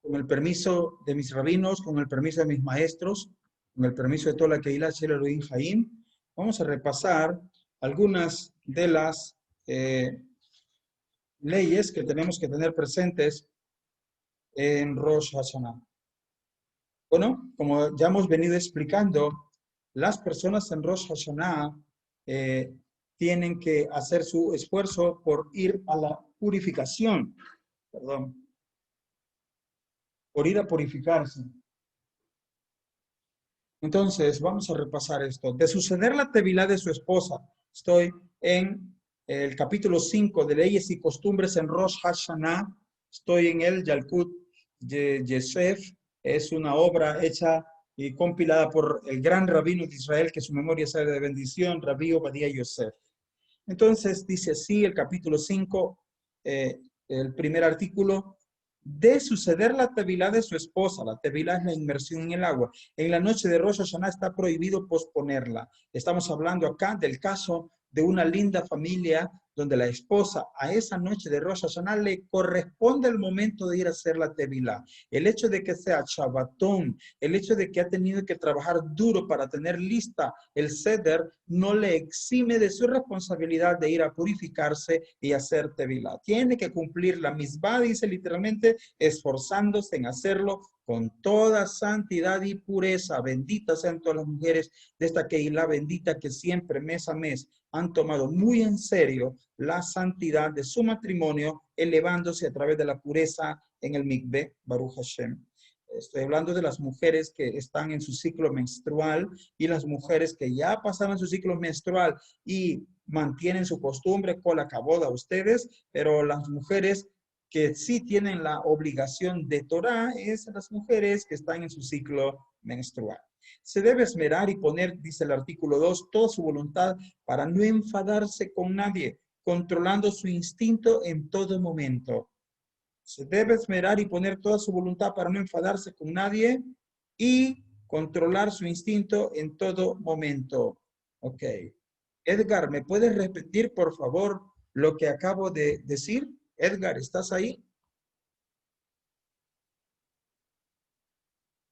con el permiso de mis rabinos, con el permiso de mis maestros, con el permiso de toda la Keilah Shel Elohim Haim, vamos a repasar algunas de las leyes que tenemos que tener presentes en Rosh Hashanah. Bueno, como ya hemos venido explicando, las personas en Rosh Hashanah tienen que hacer su esfuerzo por ir a la purificación, por ir a purificarse. Entonces, vamos a repasar esto. De suceder la tevilá de su esposa, estoy en el capítulo 5 de Leyes y Costumbres en Rosh Hashanah, estoy en el Yalkut Yesef, es una obra hecha y compilada por el gran rabino de Israel, que su memoria sea de bendición, Rabí Obadía Yosef. Entonces, dice así el capítulo 5, el primer artículo: de suceder la tevilá de su esposa. La tevilá es la inmersión en el agua. En la noche de Rosh Hashanah está prohibido posponerla. Estamos hablando acá del caso de una linda familia donde la esposa a esa noche de Rosh Hashanah le corresponde el momento de ir a hacer la tevilá. El hecho de que sea Shabbatón, el hecho de que ha tenido que trabajar duro para tener lista el Seder, no le exime de su responsabilidad de ir a purificarse y hacer tevilá. Tiene que cumplir la misbah, dice literalmente, esforzándose en hacerlo con toda santidad y pureza. Benditas sean todas las mujeres de esta Keilah bendita que siempre, mes a mes, han tomado muy en serio la santidad de su matrimonio, elevándose a través de la pureza en el mikveh, Baruch Hashem. Estoy hablando de las mujeres que están en su ciclo menstrual y las mujeres que ya pasaron su ciclo menstrual y mantienen su costumbre, con la caboda ustedes, pero las mujeres que sí tienen la obligación de Torah es las mujeres que están en su ciclo menstrual. Se debe esmerar y poner, dice el artículo 2, toda su voluntad para no enfadarse con nadie, controlando su instinto en todo momento. Se debe esmerar y poner toda su voluntad para no enfadarse con nadie y controlar su instinto en todo momento. Ok. Edgar, ¿me puedes repetir, por favor, lo que acabo de decir? Edgar, ¿estás ahí?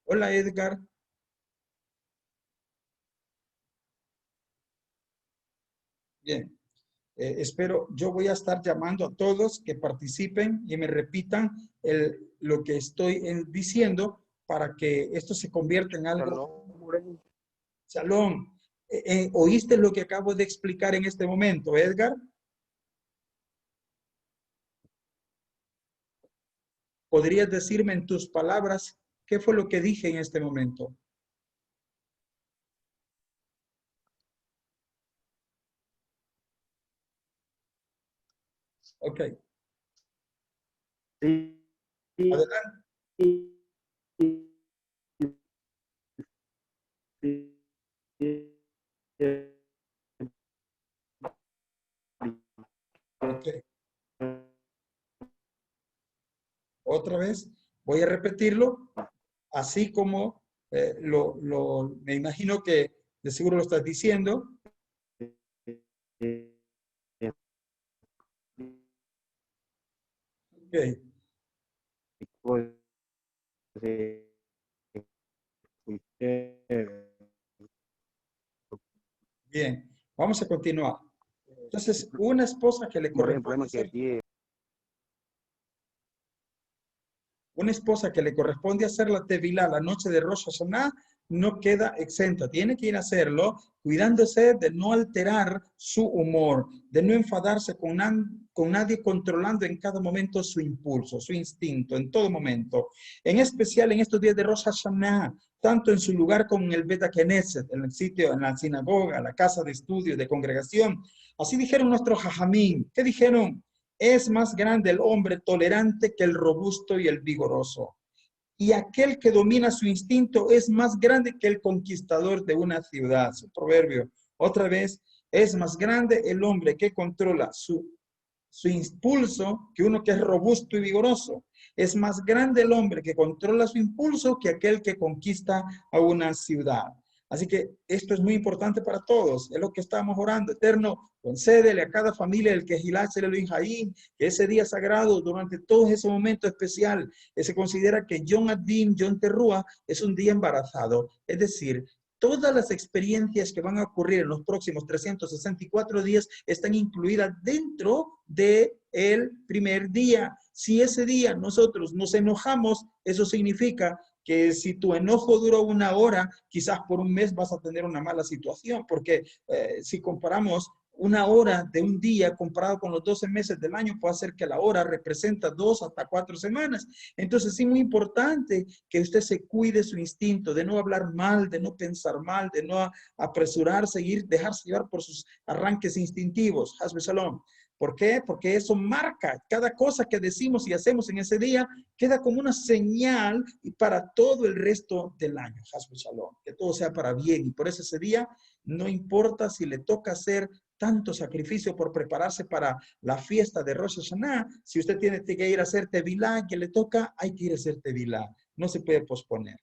Hola, Edgar. Bien. Espero, yo voy a estar llamando a todos que participen y me repitan lo que estoy diciendo para que esto se convierta en algo. Shalom. ¿Oíste lo que acabo de explicar en este momento, Edgar? ¿Podrías decirme en tus palabras qué fue lo que dije en este momento? Ok. Sí. Adelante. Okay. Otra vez, voy a repetirlo, así como me imagino que de seguro lo estás diciendo. Okay. Bien, vamos a continuar. Entonces, una esposa que le corresponde hacer, una esposa que le corresponde hacer la tevilá la noche de Rosh Hashanah no queda exenta. Tiene que ir a hacerlo cuidándose de no alterar su humor, de no enfadarse con nadie, controlando en cada momento su impulso, su instinto, en todo momento. En especial en estos días de Rosh Hashanah, tanto en su lugar como en el Bet HaKnesset, en el sitio, en la sinagoga, la casa de estudio, de congregación. Así dijeron nuestros jajamín. ¿Qué dijeron? Es más grande el hombre tolerante que el robusto y el vigoroso. Y aquel que domina su instinto es más grande que el conquistador de una ciudad. Su proverbio. Otra vez, es más grande el hombre que controla su impulso que uno que es robusto y vigoroso. Es más grande el hombre que controla su impulso que aquel que conquista a una ciudad. Así que esto es muy importante para todos. Es lo que estamos orando. Eterno, concédele a cada familia el Kehilá Elohim Haim, que ese día sagrado, durante todo ese momento especial, se considera que Yom Adin, Yom Teruah, es un día embarazado. Es decir, todas las experiencias que van a ocurrir en los próximos 364 días están incluidas dentro del primer día. Si ese día nosotros nos enojamos, eso significa que si tu enojo duró 1 hora, quizás por un mes vas a tener una mala situación, porque si comparamos 1 hora de un día comparado con los 12 meses del año, puede ser que la hora representa 2 hasta 4 semanas. Entonces, sí, muy importante que usted se cuide su instinto de no hablar mal, de no pensar mal, de no apresurarse, dejarse llevar por sus arranques instintivos. Hasbe Shalom. ¿Por qué? Porque eso marca cada cosa que decimos y hacemos en ese día, queda como una señal para todo el resto del año. Hasbe Shalom. Que todo sea para bien. Y por eso ese día, no importa si le toca hacer tanto sacrificio por prepararse para la fiesta de Rosh Hashanah, si usted tiene que ir a hacer tevilá, que le toca, hay que ir a hacer tevilá. No se puede posponer.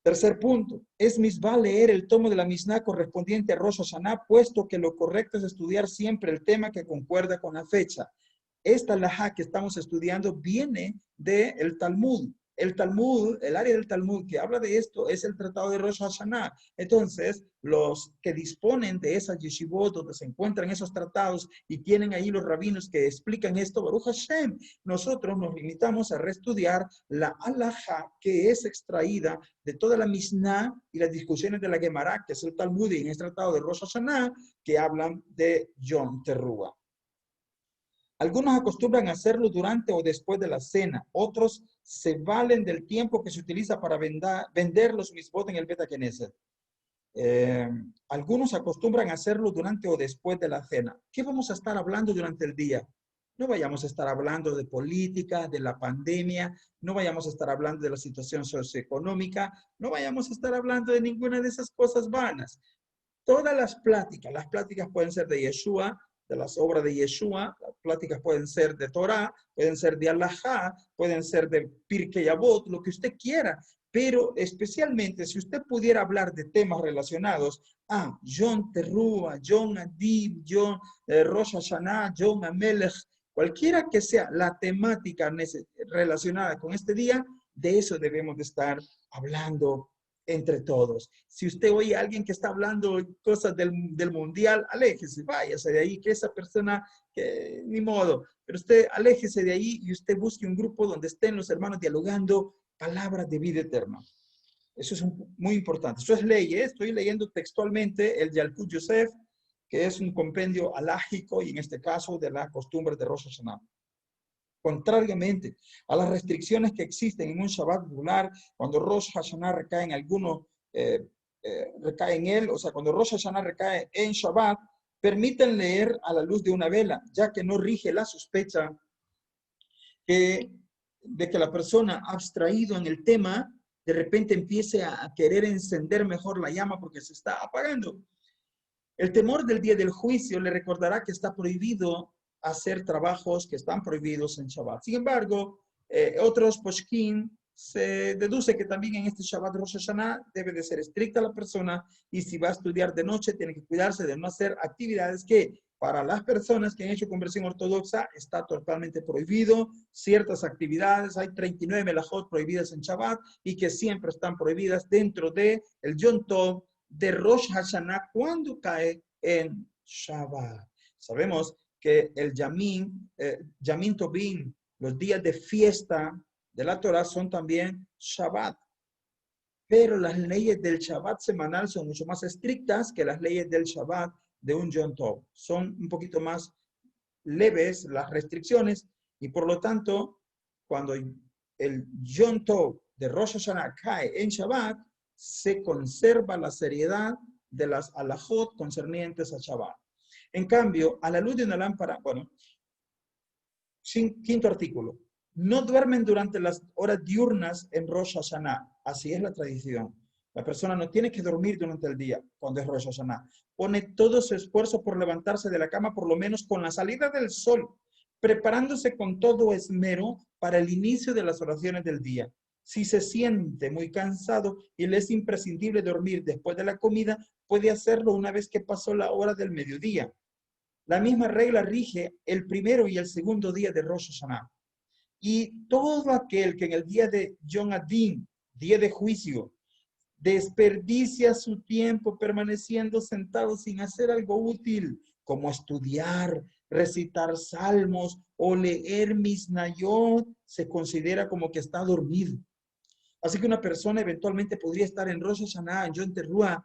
Tercer punto, es misbah leer el tomo de la Mishnah correspondiente a Rosh Hashanah, puesto que lo correcto es estudiar siempre el tema que concuerda con la fecha. Esta halajá que estamos estudiando viene del Talmud. El Talmud, el área del Talmud que habla de esto es el tratado de Rosh Hashanah. Entonces, los que disponen de esas yeshivot donde se encuentran esos tratados y tienen ahí los rabinos que explican esto, Baruch Hashem, nosotros nos limitamos a reestudiar la halajá que es extraída de toda la Mishnah y las discusiones de la Gemara, que es el Talmud y en este tratado de Rosh Hashanah, que hablan de Yom Teruah. Algunos acostumbran a hacerlo durante o después de la cena. Otros se valen del tiempo que se utiliza para vender los misbot en el Beta Knesset. Algunos acostumbran a hacerlo durante o después de la cena. ¿Qué vamos a estar hablando durante el día? No vayamos a estar hablando de política, de la pandemia, no vayamos a estar hablando de la situación socioeconómica, no vayamos a estar hablando de ninguna de esas cosas vanas. Todas las pláticas pueden ser de Yeshua, de las obras de Yeshua, las pláticas pueden ser de Torah, pueden ser de Alajá, pueden ser de Pirkei Avot, lo que usted quiera, pero especialmente si usted pudiera hablar de temas relacionados a Yom Teruah, Yom Adib, Yom Rosh Hashanah, Yom Amelech, cualquiera que sea la temática relacionada con este día, de eso debemos de estar hablando entre todos. Si usted oye a alguien que está hablando cosas del mundial, aléjese, váyase de ahí, que esa persona, que ni modo, pero usted aléjese de ahí y usted busque un grupo donde estén los hermanos dialogando palabras de vida eterna. Eso es muy importante. Eso es ley, ¿eh? Estoy leyendo textualmente el Yalkut Yosef, que es un compendio alágico y en este caso de las costumbres de Rosh Hashanah. Contrariamente a las restricciones que existen en un Shabbat regular, cuando Rosh Hashanah recae en alguno, recae en él, o sea, cuando Rosh Hashanah recae en Shabbat, permiten leer a la luz de una vela, ya que no rige la sospecha de que la persona abstraído en el tema, de repente empiece a querer encender mejor la llama porque se está apagando. El temor del día del juicio le recordará que está prohibido hacer trabajos que están prohibidos en Shabbat. Sin embargo, otros poskim se deduce que también en este Shabbat Rosh Hashanah debe de ser estricta la persona y si va a estudiar de noche tiene que cuidarse de no hacer actividades que para las personas que han hecho conversión ortodoxa está totalmente prohibido. Ciertas actividades, hay 39 melajot prohibidas en Shabbat y que siempre están prohibidas dentro del Yom Tov de Rosh Hashanah cuando cae en Shabbat. Sabemos que el Yamin Tovim, los días de fiesta de la Torah son también Shabbat. Pero las leyes del Shabbat semanal son mucho más estrictas que las leyes del Shabbat de un Yom Tov. Son un poquito más leves las restricciones y por lo tanto, cuando el Yom Tov de Rosh Hashanah cae en Shabbat, se conserva la seriedad de las alajot concernientes a Shabbat. En cambio, a la luz de una lámpara, bueno, quinto artículo, no duermen durante las horas diurnas en Rosh Hashanah. Así es la tradición. La persona no tiene que dormir durante el día cuando es Rosh Hashanah. Pone todo su esfuerzo por levantarse de la cama, por lo menos con la salida del sol, preparándose con todo esmero para el inicio de las oraciones del día. Si se siente muy cansado y le es imprescindible dormir después de la comida, puede hacerlo una vez que pasó la hora del mediodía. La misma regla rige el primero y el segundo día de Rosh Hashanah. Y todo aquel que en el día de Yom Adin, día de juicio, desperdicia su tiempo permaneciendo sentado sin hacer algo útil, como estudiar, recitar salmos o leer Misnayot, se considera como que está dormido. Así que una persona eventualmente podría estar en Rosh Hashanah, en Yom Teruah,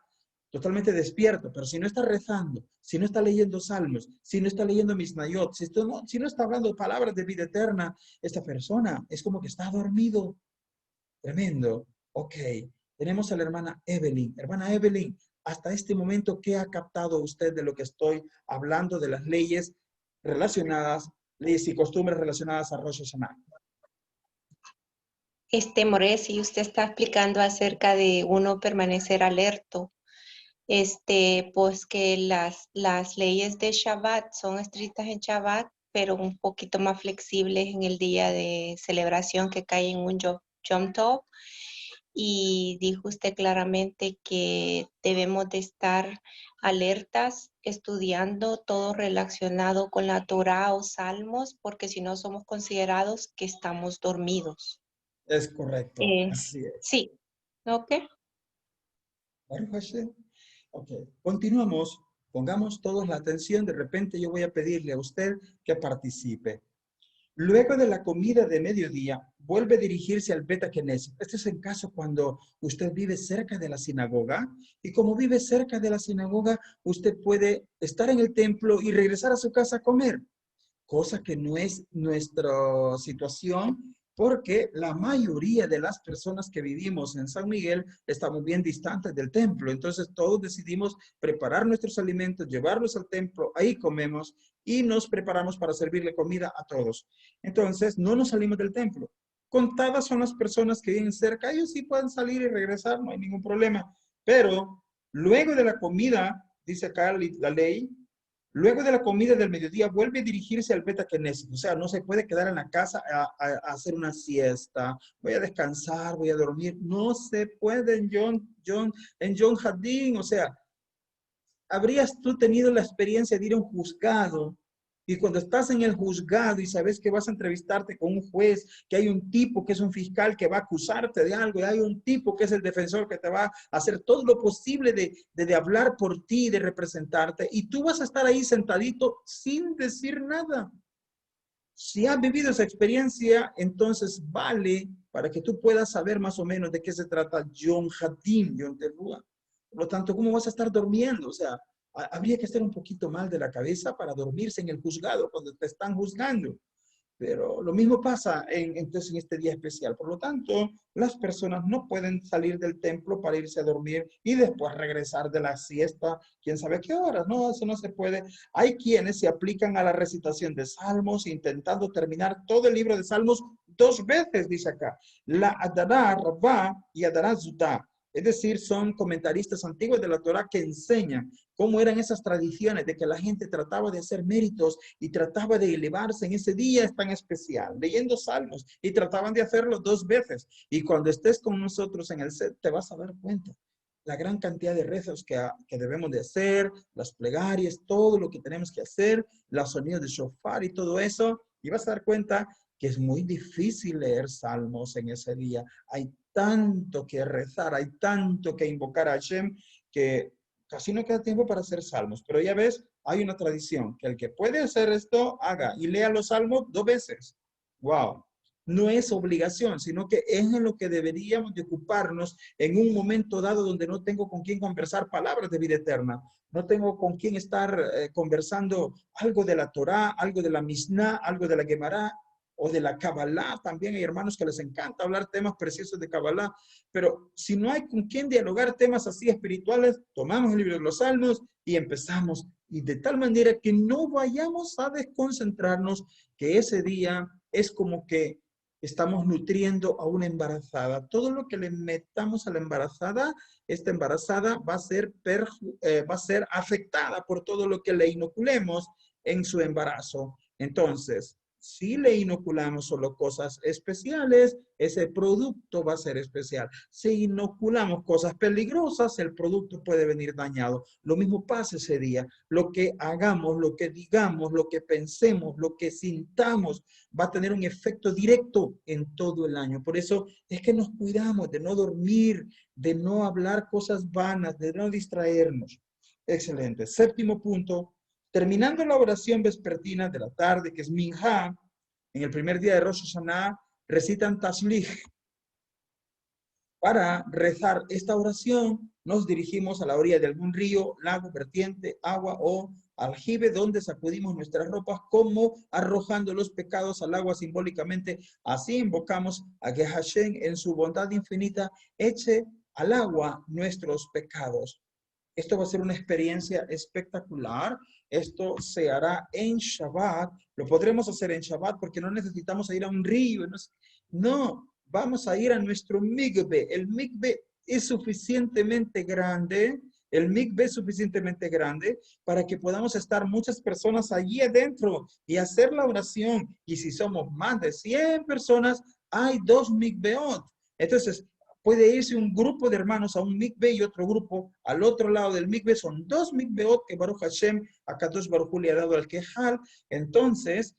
totalmente despierto, pero si no está rezando, si no está leyendo salmos, si no está leyendo Misnayot, si no está hablando palabras de vida eterna, esta persona es como que está dormido. Tremendo. Ok, tenemos a la hermana Evelyn. Hermana Evelyn, hasta este momento, ¿qué ha captado usted de lo que estoy hablando de las leyes relacionadas, leyes y costumbres relacionadas a Rosh Hashanah? Moresi, usted está explicando acerca de uno permanecer alerto. Pues que las leyes de Shabbat son estrictas en Shabbat, pero un poquito más flexibles en el día de celebración que cae en un Yom Tov. Y dijo usted claramente que debemos de estar alertas, estudiando todo relacionado con la Torá o Salmos, porque si no somos considerados que estamos dormidos. Es correcto, así es. Sí, ¿ok? Baruch Hashem. Ok, continuamos. Pongamos todos la atención. De repente yo voy a pedirle a usted que participe. Luego de la comida de mediodía, vuelve a dirigirse al Bet Knesset. Este es el caso cuando usted vive cerca de la sinagoga. Y como vive cerca de la sinagoga, usted puede estar en el templo y regresar a su casa a comer. Cosa que no es nuestra situación, porque la mayoría de las personas que vivimos en San Miguel estamos bien distantes del templo. Entonces todos decidimos preparar nuestros alimentos, llevarlos al templo, ahí comemos y nos preparamos para servirle comida a todos. Entonces no nos salimos del templo. Contadas son las personas que viven cerca, ellos sí pueden salir y regresar, no hay ningún problema. Pero luego de la comida, dice acá la ley, luego de la comida del mediodía vuelve a dirigirse al Bet Knesset. O sea, no se puede quedar en la casa a hacer una siesta. Voy a descansar, voy a dormir. No se puede en Yom Hadin. O sea, habrías tú tenido la experiencia de ir a un juzgado y cuando estás en el juzgado y sabes que vas a entrevistarte con un juez, que hay un tipo que es un fiscal que va a acusarte de algo, y hay un tipo que es el defensor que te va a hacer todo lo posible de hablar por ti, de representarte, y tú vas a estar ahí sentadito sin decir nada. Si has vivido esa experiencia, entonces vale para que tú puedas saber más o menos de qué se trata Yom Hadin, Yom Teruah. Por lo tanto, ¿cómo vas a estar durmiendo? O sea, habría que estar un poquito mal de la cabeza para dormirse en el juzgado cuando te están juzgando. Pero lo mismo pasa entonces en este día especial. Por lo tanto, las personas no pueden salir del templo para irse a dormir y después regresar de la siesta, quién sabe a qué horas. No, eso no se puede. Hay quienes se aplican a la recitación de salmos intentando terminar todo el libro de salmos 2 veces, dice acá. La Adará Rabá y Adará Zutá. Es decir, son comentaristas antiguos de la Torá que enseñan cómo eran esas tradiciones de que la gente trataba de hacer méritos y trataba de elevarse en ese día tan especial, leyendo salmos, y trataban de hacerlo 2 veces. Y cuando estés con nosotros en el set, te vas a dar cuenta la gran cantidad de rezos que debemos de hacer, las plegarias, todo lo que tenemos que hacer, los sonidos de shofar y todo eso, y vas a dar cuenta que es muy difícil leer salmos en ese día. Hay tanto que rezar, hay tanto que invocar a Hashem, que casi no queda tiempo para hacer salmos. Pero ya ves, hay una tradición, que el que puede hacer esto, haga y lea los salmos 2 veces. ¡Wow! No es obligación, sino que es en lo que deberíamos de ocuparnos en un momento dado donde no tengo con quién conversar palabras de vida eterna. No tengo con quién estar conversando algo de la Torá, algo de la Mishnah, algo de la Gemara, o de la Kabbalah. También hay hermanos que les encanta hablar temas preciosos de Kabbalah, pero si no hay con quién dialogar temas así espirituales, tomamos el libro de los Salmos y empezamos, y de tal manera que no vayamos a desconcentrarnos, que ese día es como que estamos nutriendo a una embarazada. Todo lo que le metamos a la embarazada, esta embarazada va a ser afectada por todo lo que le inoculemos en su embarazo. Entonces, Si le inoculamos solo cosas especiales, ese producto va a ser especial. Si inoculamos cosas peligrosas, el producto puede venir dañado. Lo mismo pasa ese día. Lo que hagamos, lo que digamos, lo que pensemos, lo que sintamos, va a tener un efecto directo en todo el año. Por eso es que nos cuidamos de no dormir, de no hablar cosas vanas, de no distraernos. Excelente. Séptimo punto. Terminando la oración vespertina de la tarde, que es Minha, en el primer día de Rosh Hashanah, recitan Tashlich. Para rezar esta oración, nos dirigimos a la orilla de algún río, lago, vertiente, agua o aljibe, donde sacudimos nuestras ropas como arrojando los pecados al agua simbólicamente. Así invocamos a que Hashem, en su bondad infinita, eche al agua nuestros pecados. Esto va a ser una experiencia espectacular. Esto se hará en Shabbat. Lo podremos hacer en Shabbat porque no necesitamos ir a un río. No, vamos a ir a nuestro mikve. El mikve es suficientemente grande. El mikve es suficientemente grande para que podamos estar muchas personas allí adentro y hacer la oración. Y si somos más de 100 personas, hay 2 mikveot. Entonces, puede irse un grupo de hermanos a un mikve y otro grupo al otro lado del mikve. Son 2 mikveot que Baruch Hashem, a Kadosh Baruj Hu le ha dado al Kehal. Entonces,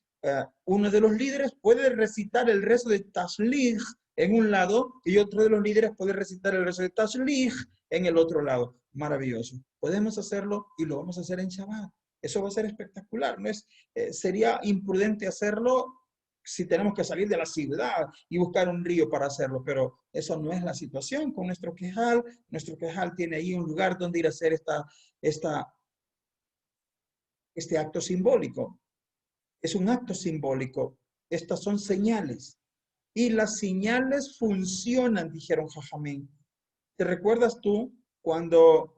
uno de los líderes puede recitar el rezo de Tashlich en un lado y otro de los líderes puede recitar el rezo de Tashlich en el otro lado. Maravilloso. Podemos hacerlo y lo vamos a hacer en Shabbat. Eso va a ser espectacular. No es, sería imprudente hacerlo si tenemos que salir de la ciudad y buscar un río para hacerlo, pero eso no es la situación con nuestro quejal. Nuestro quejal tiene ahí un lugar donde ir a hacer este acto simbólico. Es un acto simbólico. Estas son señales. Y las señales funcionan, dijeron Jajamín. ¿Te recuerdas tú cuando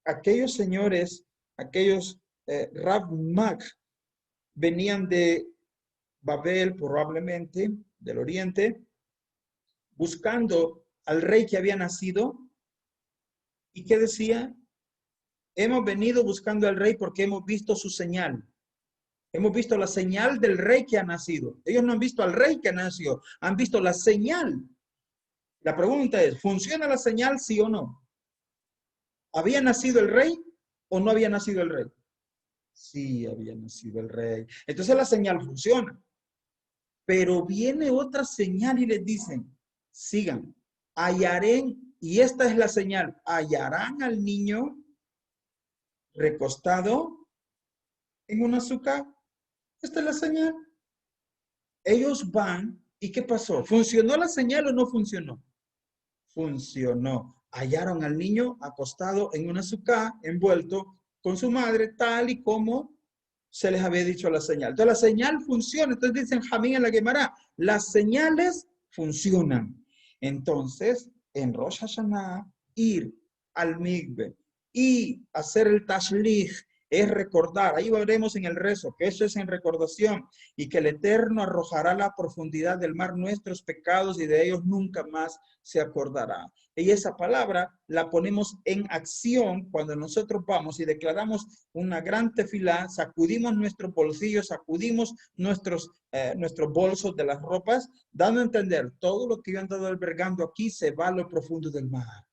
aquellos señores, aquellos Rav Mag, venían de Babel, probablemente, del oriente, buscando al rey que había nacido? ¿Y qué decía? Hemos venido buscando al rey porque hemos visto su señal. Hemos visto la señal del rey que ha nacido. Ellos no han visto al rey que nació, han visto la señal. La pregunta es, ¿funciona la señal, sí o no? ¿Había nacido el rey o no había nacido el rey? Sí, había nacido el rey. Entonces la señal funciona. Pero viene otra señal y les dicen, sigan, hallarán, y esta es la señal, hallarán al niño recostado en un azúcar. Esta es la señal. Ellos van, ¿y qué pasó? ¿Funcionó la señal o no funcionó? Funcionó. Hallaron al niño acostado en un azúcar, envuelto con su madre, tal y como se les había dicho la señal. Entonces la señal funciona. Entonces dicen Jamín en la Gemara, las señales funcionan. Entonces, en Rosh Hashanah, ir al mikve y hacer el tashlich es recordar. Ahí veremos en el rezo que eso es en recordación y que el Eterno arrojará a la profundidad del mar nuestros pecados y de ellos nunca más se acordará. Y esa palabra la ponemos en acción cuando nosotros vamos y declaramos una gran tefilá, sacudimos nuestros bolsillos, sacudimos nuestros bolsos de las ropas, dando a entender todo lo que yo he andado albergando aquí se va a lo profundo del mar.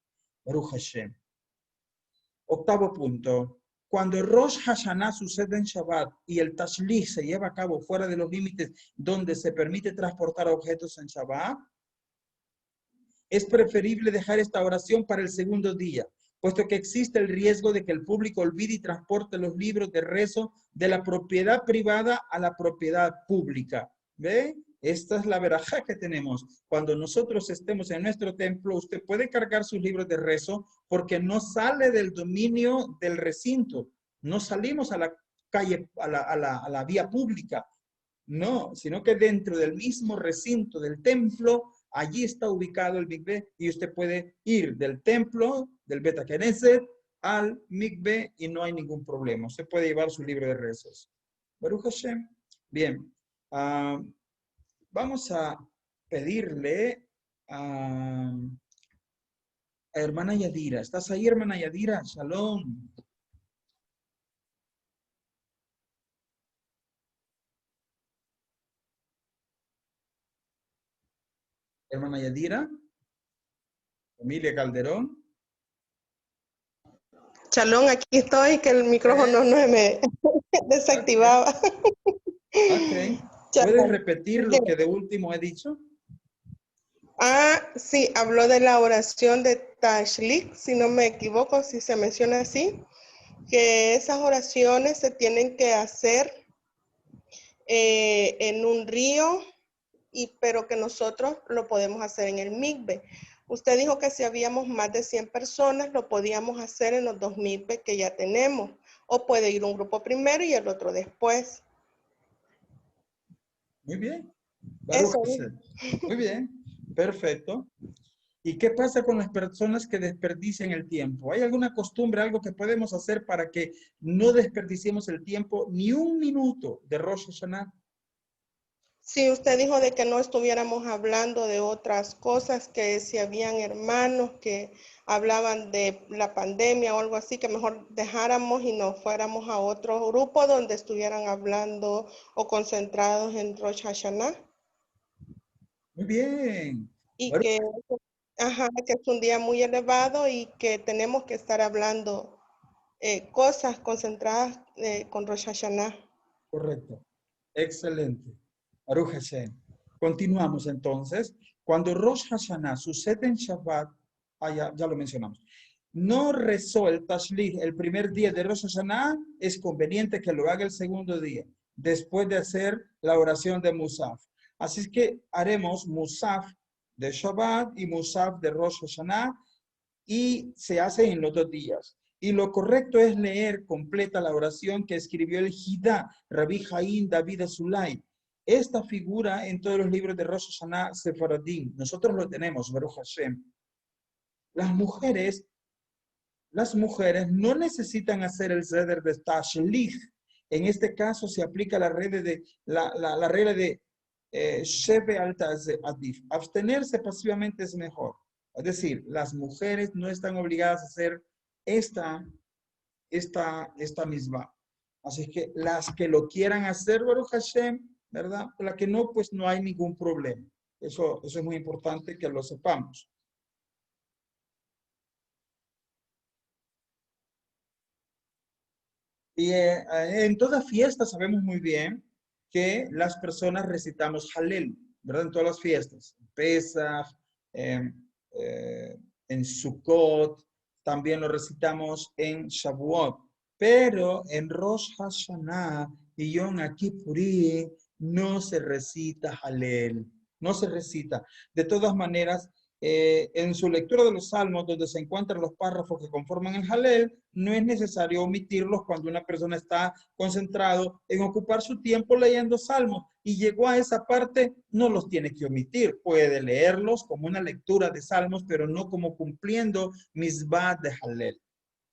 Baruch Hashem. Octavo punto. Cuando el Rosh Hashanah sucede en Shabbat y el Tashlich se lleva a cabo fuera de los límites donde se permite transportar objetos en Shabbat, es preferible dejar esta oración para el segundo día, puesto que existe el riesgo de que el público olvide y transporte los libros de rezo de la propiedad privada a la propiedad pública. ¿Ve? Esta es la verajá que tenemos. Cuando nosotros estemos en nuestro templo, usted puede cargar sus libros de rezo porque no sale del dominio del recinto. No salimos a la calle, a la vía pública. No, sino que dentro del mismo recinto del templo, allí está ubicado el mikve y usted puede ir del templo, del Bet HaKnesset, al mikve y no hay ningún problema. Usted puede llevar su libro de rezos. Baruch Hashem. Bien. Vamos a pedirle a hermana Yadira. ¿Estás ahí, hermana Yadira? Shalom. Hermana Yadira. Emilia Calderón. Chalón, aquí estoy, que el micrófono no se me desactivaba. Ok. ¿Puedes Chalón. repetir lo que de último he dicho? Sí, habló de la oración de Tashlik, si no me equivoco, si se menciona así, que esas oraciones se tienen que hacer en un río, pero que nosotros lo podemos hacer en el mikve. Usted dijo que si habíamos más de 100 personas, lo podíamos hacer en los 2 mikve que ya tenemos, o puede ir un grupo primero y el otro después. Muy bien. Eso. Muy bien. Perfecto. ¿Y qué pasa con las personas que desperdician el tiempo? ¿Hay alguna costumbre, algo que podemos hacer para que no desperdiciemos el tiempo ni un minuto de Rosh Hashanah? Sí, usted dijo de que no estuviéramos hablando de otras cosas, que si habían hermanos que hablaban de la pandemia o algo así, que mejor dejáramos y nos fuéramos a otro grupo donde estuvieran hablando o concentrados en Rosh Hashanah. Muy bien. Y Bueno, que es un día muy elevado y que tenemos que estar hablando cosas concentradas con Rosh Hashanah. correcto. Excelente. Baruch Hashem. Continuamos entonces. Cuando Rosh Hashanah sucede en Shabbat, ya lo mencionamos. No rezó el Tashlich el primer día de Rosh Hashanah, es conveniente que lo haga el segundo día, después de hacer la oración de Musaf. Así es que haremos Musaf de Shabbat y Musaf de Rosh Hashanah y se hace en los 2 días. Y lo correcto es leer completa la oración que escribió el Jidá, Rabbi Jaim David Azulay. Esta figura en todos los libros de Rosh Hashanah Sefaradim. Nosotros lo tenemos, Baruch Hashem. Las mujeres no necesitan hacer el Seder de Tashlich. En este caso se aplica la regla de Sheve Alta Adif. Abstenerse pasivamente es mejor. Es decir, las mujeres no están obligadas a hacer esta misma. Así que las que lo quieran hacer, Baruch Hashem, ¿verdad? La que no, pues no hay ningún problema. Eso es muy importante que lo sepamos. Y en toda fiesta sabemos muy bien que las personas recitamos Halel, ¿verdad? En todas las fiestas. En Pesach, en Sukkot, también lo recitamos en Shavuot. Pero en Rosh Hashanah y Yom Kippurim no se recita Halel. No se recita. De todas maneras, en su lectura de los salmos, donde se encuentran los párrafos que conforman el Halel, no es necesario omitirlos cuando una persona está concentrado en ocupar su tiempo leyendo salmos y llegó a esa parte, no los tiene que omitir. Puede leerlos como una lectura de salmos, pero no como cumpliendo misbah de Halel.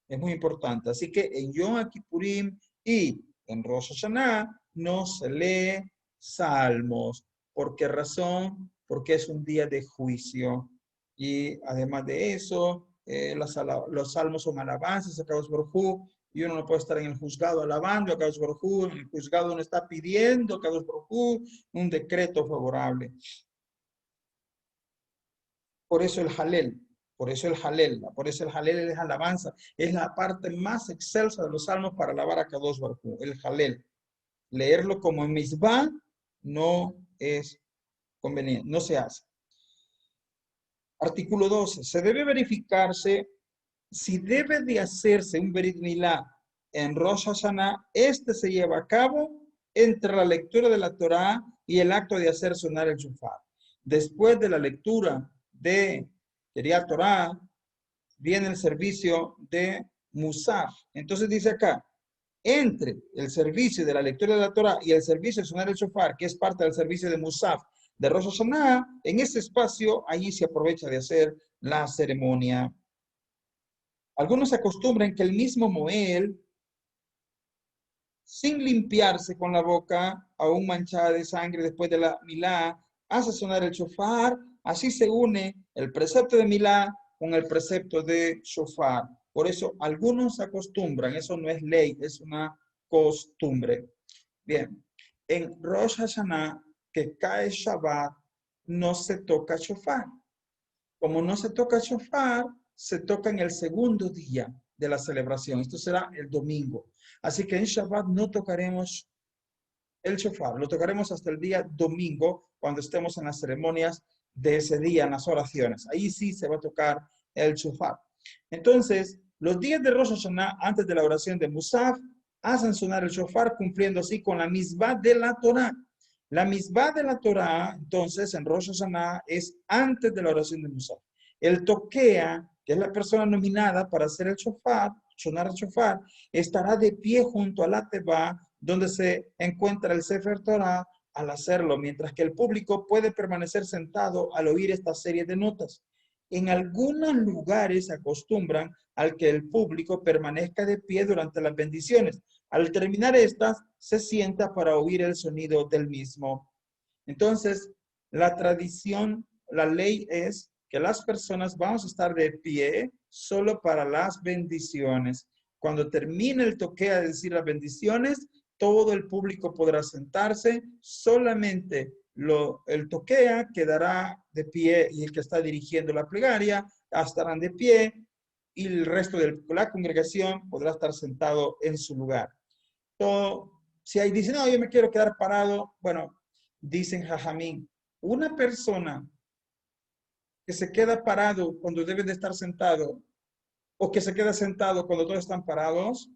Es muy importante. Así que en Yom Kippurim y en Rosh Hashanah no se lee salmos. ¿Por qué razón? Porque es un día de juicio. Y además de eso, los salmos son alabanzas a Kadosh Baruj Hu, y uno no puede estar en el juzgado alabando a Kadosh Baruj Hu, en el juzgado uno está pidiendo a Kadosh Baruj Hu un decreto favorable. Por eso el Halel, por eso el Halel es alabanza, es la parte más excelsa de los salmos para alabar a Kadosh Baruj Hu, el Halel. Leerlo como en misbah no es conveniente, no se hace. Artículo 12. Se debe verificarse si debe de hacerse un Berit Milá en Rosh Hashanah. Este se lleva a cabo entre la lectura de la Torá y el acto de hacer sonar el shofar. Después de la lectura de Kriyat Torá, viene el servicio de Musaf. Entonces dice acá, entre el servicio de la lectura de la Torá y el servicio de sonar el shofar, que es parte del servicio de Musaf de Rosh Hashanah, en ese espacio, allí se aprovecha de hacer la ceremonia. Algunos acostumbran que el mismo Moel, sin limpiarse con la boca, aún manchada de sangre después de la Milá, hace sonar el shofar. Así se une el precepto de Milá con el precepto de shofar. Por eso algunos acostumbran, eso no es ley, es una costumbre. Bien, en Rosh Hashanah, que cae Shabbat, no se toca shofar. Como no se toca shofar, se toca en el segundo día de la celebración. Esto será el domingo. Así que en Shabbat no tocaremos el shofar. Lo tocaremos hasta el día domingo, cuando estemos en las ceremonias de ese día, en las oraciones. Ahí sí se va a tocar el shofar. Entonces, los días de Rosh Hashanah, antes de la oración de Musaf, hacen sonar el shofar, cumpliendo así con la misbah de la Torah. La misbah de la Torah, entonces, en Rosh Hashanah, es antes de la oración de Musaf. El toquea, que es la persona nominada para hacer el shofar, sonar el shofar, estará de pie junto a la teba, donde se encuentra el Sefer Torah, al hacerlo, mientras que el público puede permanecer sentado al oír esta serie de notas. En algunos lugares acostumbran al que el público permanezca de pie durante las bendiciones. Al terminar estas, se sienta para oír el sonido del mismo. Entonces, la tradición, la ley es que las personas vamos a estar de pie solo para las bendiciones. Cuando termine el toquea de decir las bendiciones, todo el público podrá sentarse, solamente el toquea quedará de pie y el que está dirigiendo la plegaria estarán de pie y el resto de la congregación podrá estar sentado en su lugar. Todo, si hay dicen, no, yo me quiero quedar parado, bueno, dicen Jajamín, una persona que se queda parado cuando debe de estar sentado o que se queda sentado cuando todos están parados,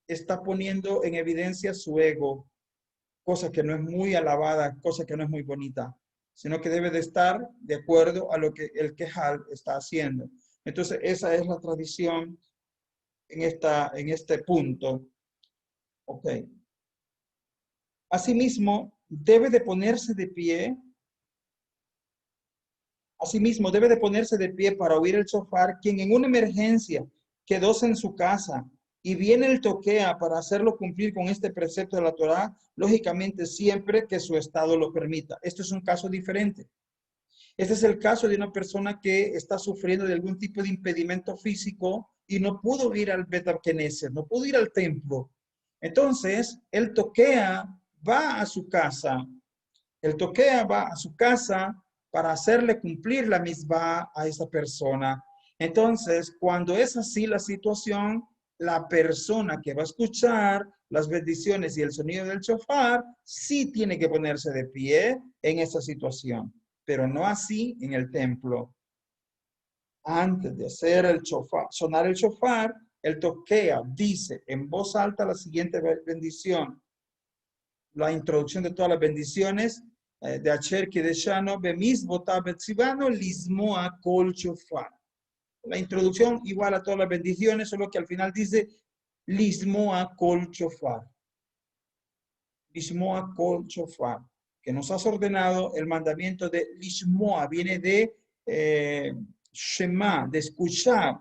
está poniendo en evidencia su ego, cosa que no es muy alabada, cosa que no es muy bonita, sino que debe de estar de acuerdo a lo que el quejal está haciendo. Entonces, esa es la tradición en este punto. Ok. Asimismo, debe de ponerse de pie. Asimismo, debe de ponerse de pie para oír el shofar quien en una emergencia quedóse en su casa y viene el toquea para hacerlo cumplir con este precepto de la Torá, lógicamente siempre que su estado lo permita. Esto es un caso diferente. Este es el caso de una persona que está sufriendo de algún tipo de impedimento físico y no pudo ir al Bet Knesset, no pudo ir al templo. Entonces, el toquea va a su casa. El toquea va a su casa para hacerle cumplir la misma a esa persona. Entonces, cuando es así la situación, la persona que va a escuchar las bendiciones y el sonido del shofar, sí tiene que ponerse de pie en esa situación, pero no así en el templo. Antes de hacer el shofar, sonar el shofar, el toquea dice en voz alta la siguiente bendición. La introducción de todas las bendiciones de Acher Kideshano, Bemis Botabetsivano, Lismoa Kol Shofar. La introducción igual a todas las bendiciones, solo que al final dice Lismoa Kol Shofar. Lismoa Kol Shofar, que nos has ordenado el mandamiento de Lismoa, viene de Shema, de escuchar.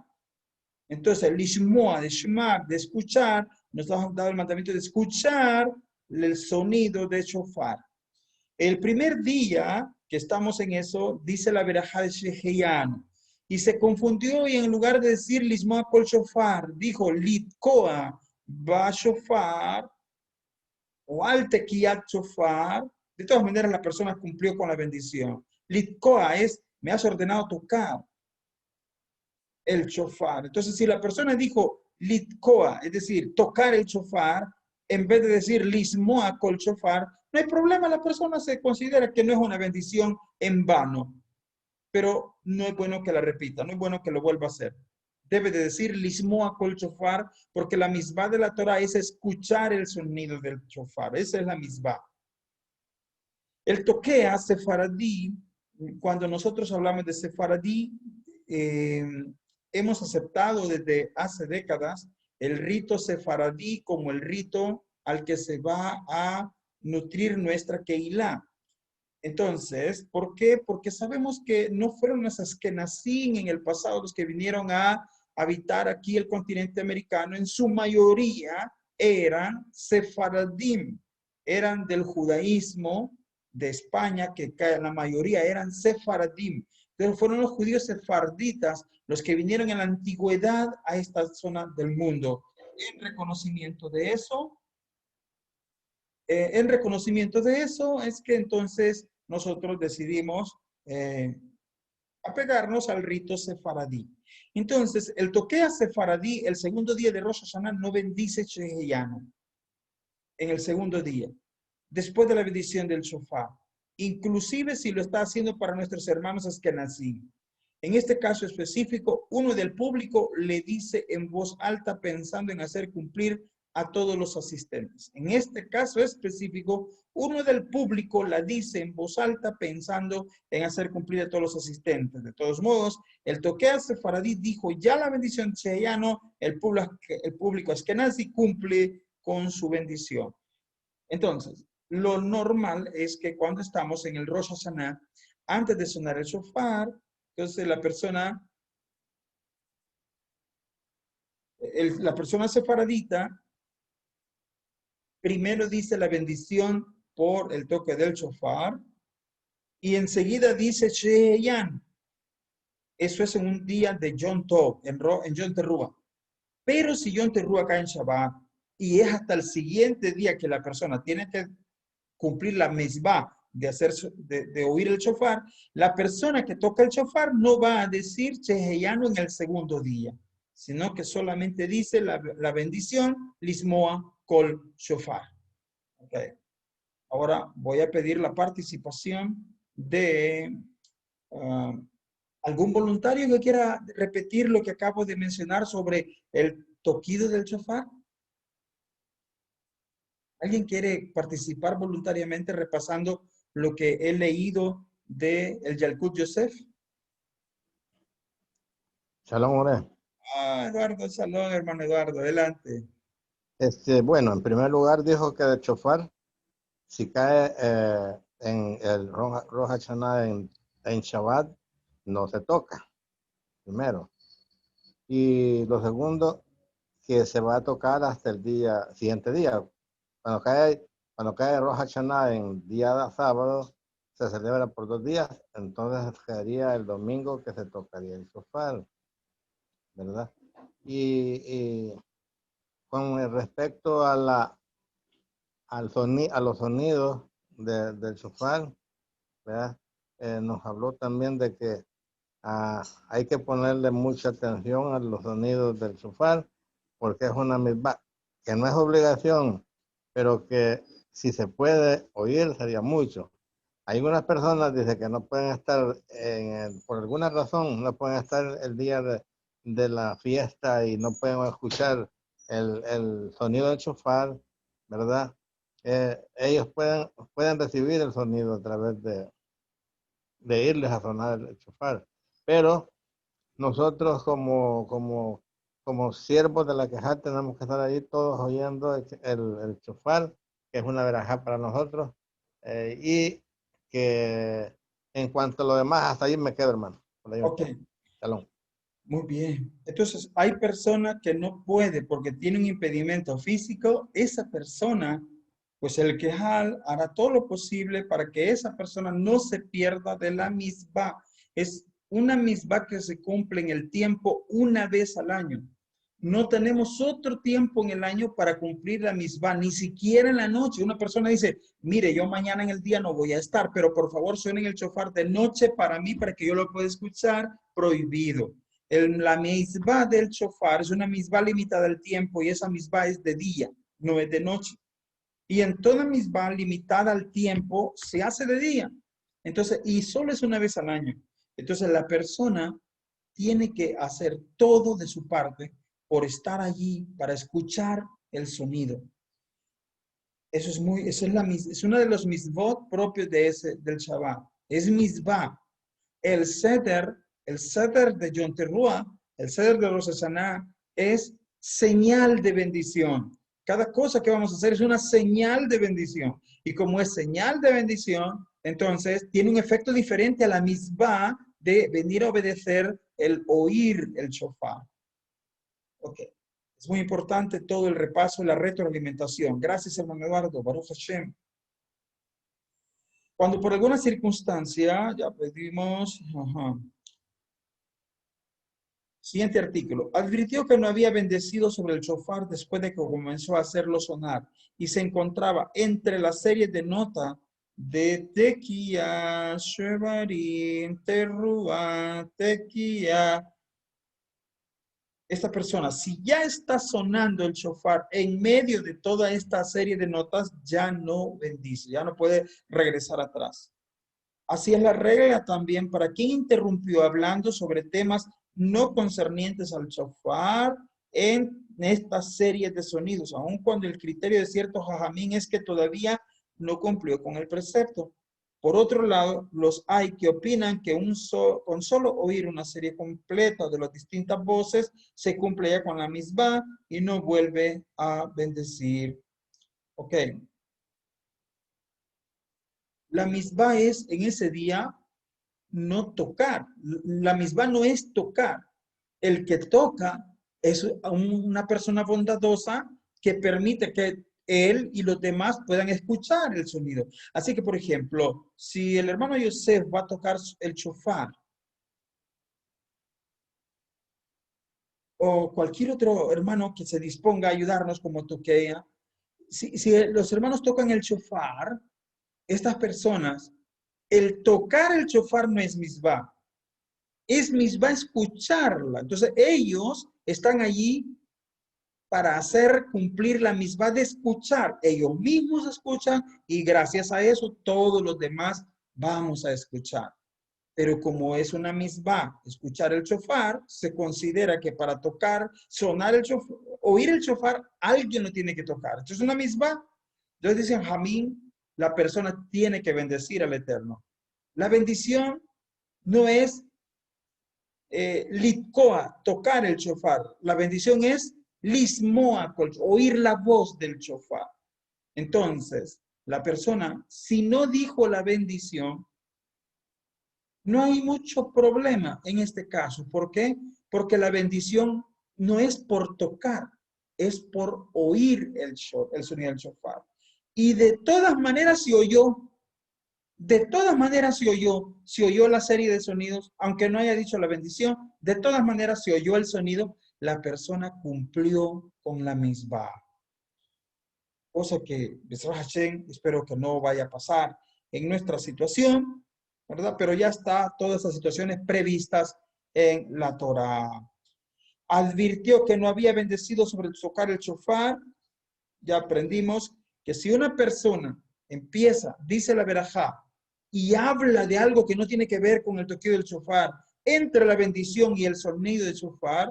Entonces, Lismoa, de Shema, de escuchar, nos has dado el mandamiento de escuchar el sonido de shofar. El primer día que estamos en eso, dice la verajá de Sheheyanu, y se confundió y en lugar de decir Lismoa Kol Shofar, dijo Litkoa ba Shofar o al Tekiat Shofar. De todas maneras, la persona cumplió con la bendición. Litkoa es, me has ordenado tocar el shofar. Entonces, si la persona dijo Litkoa, es decir, tocar el shofar, en vez de decir Lismoa Kol Shofar, no hay problema, la persona se considera que no es una bendición en vano, pero no es bueno que la repita, no es bueno que lo vuelva a hacer. Debe de decir Lismoa Kol Shofar, porque la misbah de la Torah es escuchar el sonido del shofar, esa es la misbah. El toquea sefaradí, cuando nosotros hablamos de sefaradí, hemos aceptado desde hace décadas el rito sefaradí como el rito al que se va a nutrir nuestra Keilah. Entonces, ¿por qué? Porque sabemos que no fueron los askenazim en el pasado los que vinieron a habitar aquí el continente americano. En su mayoría eran sefaradim, eran del judaísmo de España, que la mayoría eran sefaradim. Pero fueron los judíos sefarditas los que vinieron en la antigüedad a esta zona del mundo. En reconocimiento de eso, es que entonces nosotros decidimos apegarnos al rito sefaradí. Entonces, el toquea sefaradí, el segundo día de Rosh Hashanah, no bendice Sheheyanu en el segundo día, después de la bendición del shofar, inclusive si lo está haciendo para nuestros hermanos askenazí. En este caso específico, uno del público le dice en voz alta pensando en hacer cumplir a todos los asistentes. En este caso específico, uno del público la dice en voz alta pensando en hacer cumplir a todos los asistentes. De todos modos, el toquea sefaradí dijo ya la bendición sheheyano, el público askenazi cumple con su bendición. Entonces, lo normal es que cuando estamos en el Rosh Hashanah, antes de sonar el shofar, entonces la persona sefaradita primero dice la bendición por el toque del shofar y enseguida dice Sheheyan. Eso es en un día de Yom Tov, en Yom Teruah. Pero si Yom Teruah cae en Shabbat y es hasta el siguiente día que la persona tiene que cumplir la misbah de oír el shofar, la persona que toca el shofar no va a decir Sheheyanu en el segundo día, sino que solamente dice la bendición Lismoa Kol Shofar. Okay. Ahora voy a pedir la participación de algún voluntario que quiera repetir lo que acabo de mencionar sobre el toquido del shofar. ¿Alguien quiere participar voluntariamente repasando lo que he leído de el Yalkut Yosef? Shalom, Ore. Eduardo, salón, hermano Eduardo, adelante. Bueno, en primer lugar dijo que el shofar, si cae en el Rosh Hashanah en Shabbat, no se toca, primero. Y lo segundo, que se va a tocar hasta el siguiente día. Cuando cae Rosh Hashanah en día de sábado, se celebra por 2 días, entonces sería el domingo que se tocaría el shofar, ¿verdad? Y con respecto a los sonidos del shofar, ¿verdad? Nos habló también de que hay que ponerle mucha atención a los sonidos del shofar, porque es una misma, que no es obligación, pero que si se puede oír sería mucho. Hay algunas personas dicen que no pueden estar, por alguna razón, no pueden estar el día de la fiesta y no pueden escuchar el sonido del shofar, ¿verdad? Ellos pueden recibir el sonido a través de irles a sonar el shofar, pero nosotros como siervos de la queja tenemos que estar ahí todos oyendo el shofar, que es una verajá para nosotros, y que en cuanto a lo demás, hasta ahí me quedo, hermano. Ok. Shalom. Muy bien. Entonces, hay persona que no puede porque tiene un impedimento físico. Esa persona, pues el quejal hará todo lo posible para que esa persona no se pierda de la misbah. Es una misbah que se cumple en el tiempo una vez al año. No tenemos otro tiempo en el año para cumplir la misbah, ni siquiera en la noche. Una persona dice, mire, yo mañana en el día no voy a estar, pero por favor suenen el shofar de noche para mí, para que yo lo pueda escuchar, prohibido. La misbah del shofar es una misbah limitada al tiempo y esa misbah es de día, no es de noche. Y en toda misbah limitada al tiempo se hace de día. Entonces, y solo es una vez al año. Entonces, la persona tiene que hacer todo de su parte por estar allí para escuchar el sonido. Eso es una de los misbot propios del Shabbat. Es misbah. El seder de Yom Teruah, el seder de Rosh Hashanah, es señal de bendición. Cada cosa que vamos a hacer es una señal de bendición. Y como es señal de bendición, entonces tiene un efecto diferente a la misbah de venir a obedecer el oír el shofar. Ok. Es muy importante todo el repaso y la retroalimentación. Gracias, hermano Eduardo. Baruch Hashem. Cuando por alguna circunstancia, ya pedimos, siguiente artículo, advirtió que no había bendecido sobre el shofar después de que comenzó a hacerlo sonar y se encontraba entre las series de nota de tequía, shevarim, terruá, tequía. Esta persona, si ya está sonando el shofar en medio de toda esta serie de notas, ya no bendice, ya no puede regresar atrás. Así es la regla también para quien interrumpió hablando sobre temas no concernientes al shofar en esta serie de sonidos, aun cuando el criterio de ciertos jajamín es que todavía no cumplió con el precepto. Por otro lado, los hay que opinan que con solo oír una serie completa de las distintas voces se cumple ya con la misma y no vuelve a bendecir. Ok. La misma es en ese día no tocar. La misma no es tocar. El que toca es una persona bondadosa que permite que él y los demás puedan escuchar el sonido. Así que, por ejemplo, si el hermano Yosef va a tocar el shofar o cualquier otro hermano que se disponga a ayudarnos como toquea, si los hermanos tocan el shofar, estas personas, el tocar el shofar no es misbah. Es misbah escucharla. Entonces ellos están allí para hacer cumplir la misbah de escuchar. Ellos mismos escuchan y gracias a eso todos los demás vamos a escuchar. Pero como es una misbah, escuchar el shofar, se considera que para tocar, sonar el shofar, oír el shofar, alguien lo tiene que tocar. Entonces una misbah. Entonces dicen, Jamín, la persona tiene que bendecir al Eterno. La bendición no es litkoa, tocar el shofar. La bendición es lismoa, oír la voz del shofar. Entonces, la persona, si no dijo la bendición, no hay mucho problema en este caso. ¿Por qué? Porque la bendición no es por tocar, es por oír el sonido del shofar. Y de todas maneras se oyó. De todas maneras se oyó la serie de sonidos, aunque no haya dicho la bendición, de todas maneras se oyó el sonido, la persona cumplió con la misma. Cosa que, espero que no vaya a pasar en nuestra situación, ¿verdad? Pero ya está todas esas situaciones previstas en la Torah. Advirtió que no había bendecido sobre tocar el shofar. Ya aprendimos que si una persona empieza, dice la verajá, y habla de algo que no tiene que ver con el toqueo del shofar, entre la bendición y el sonido del shofar,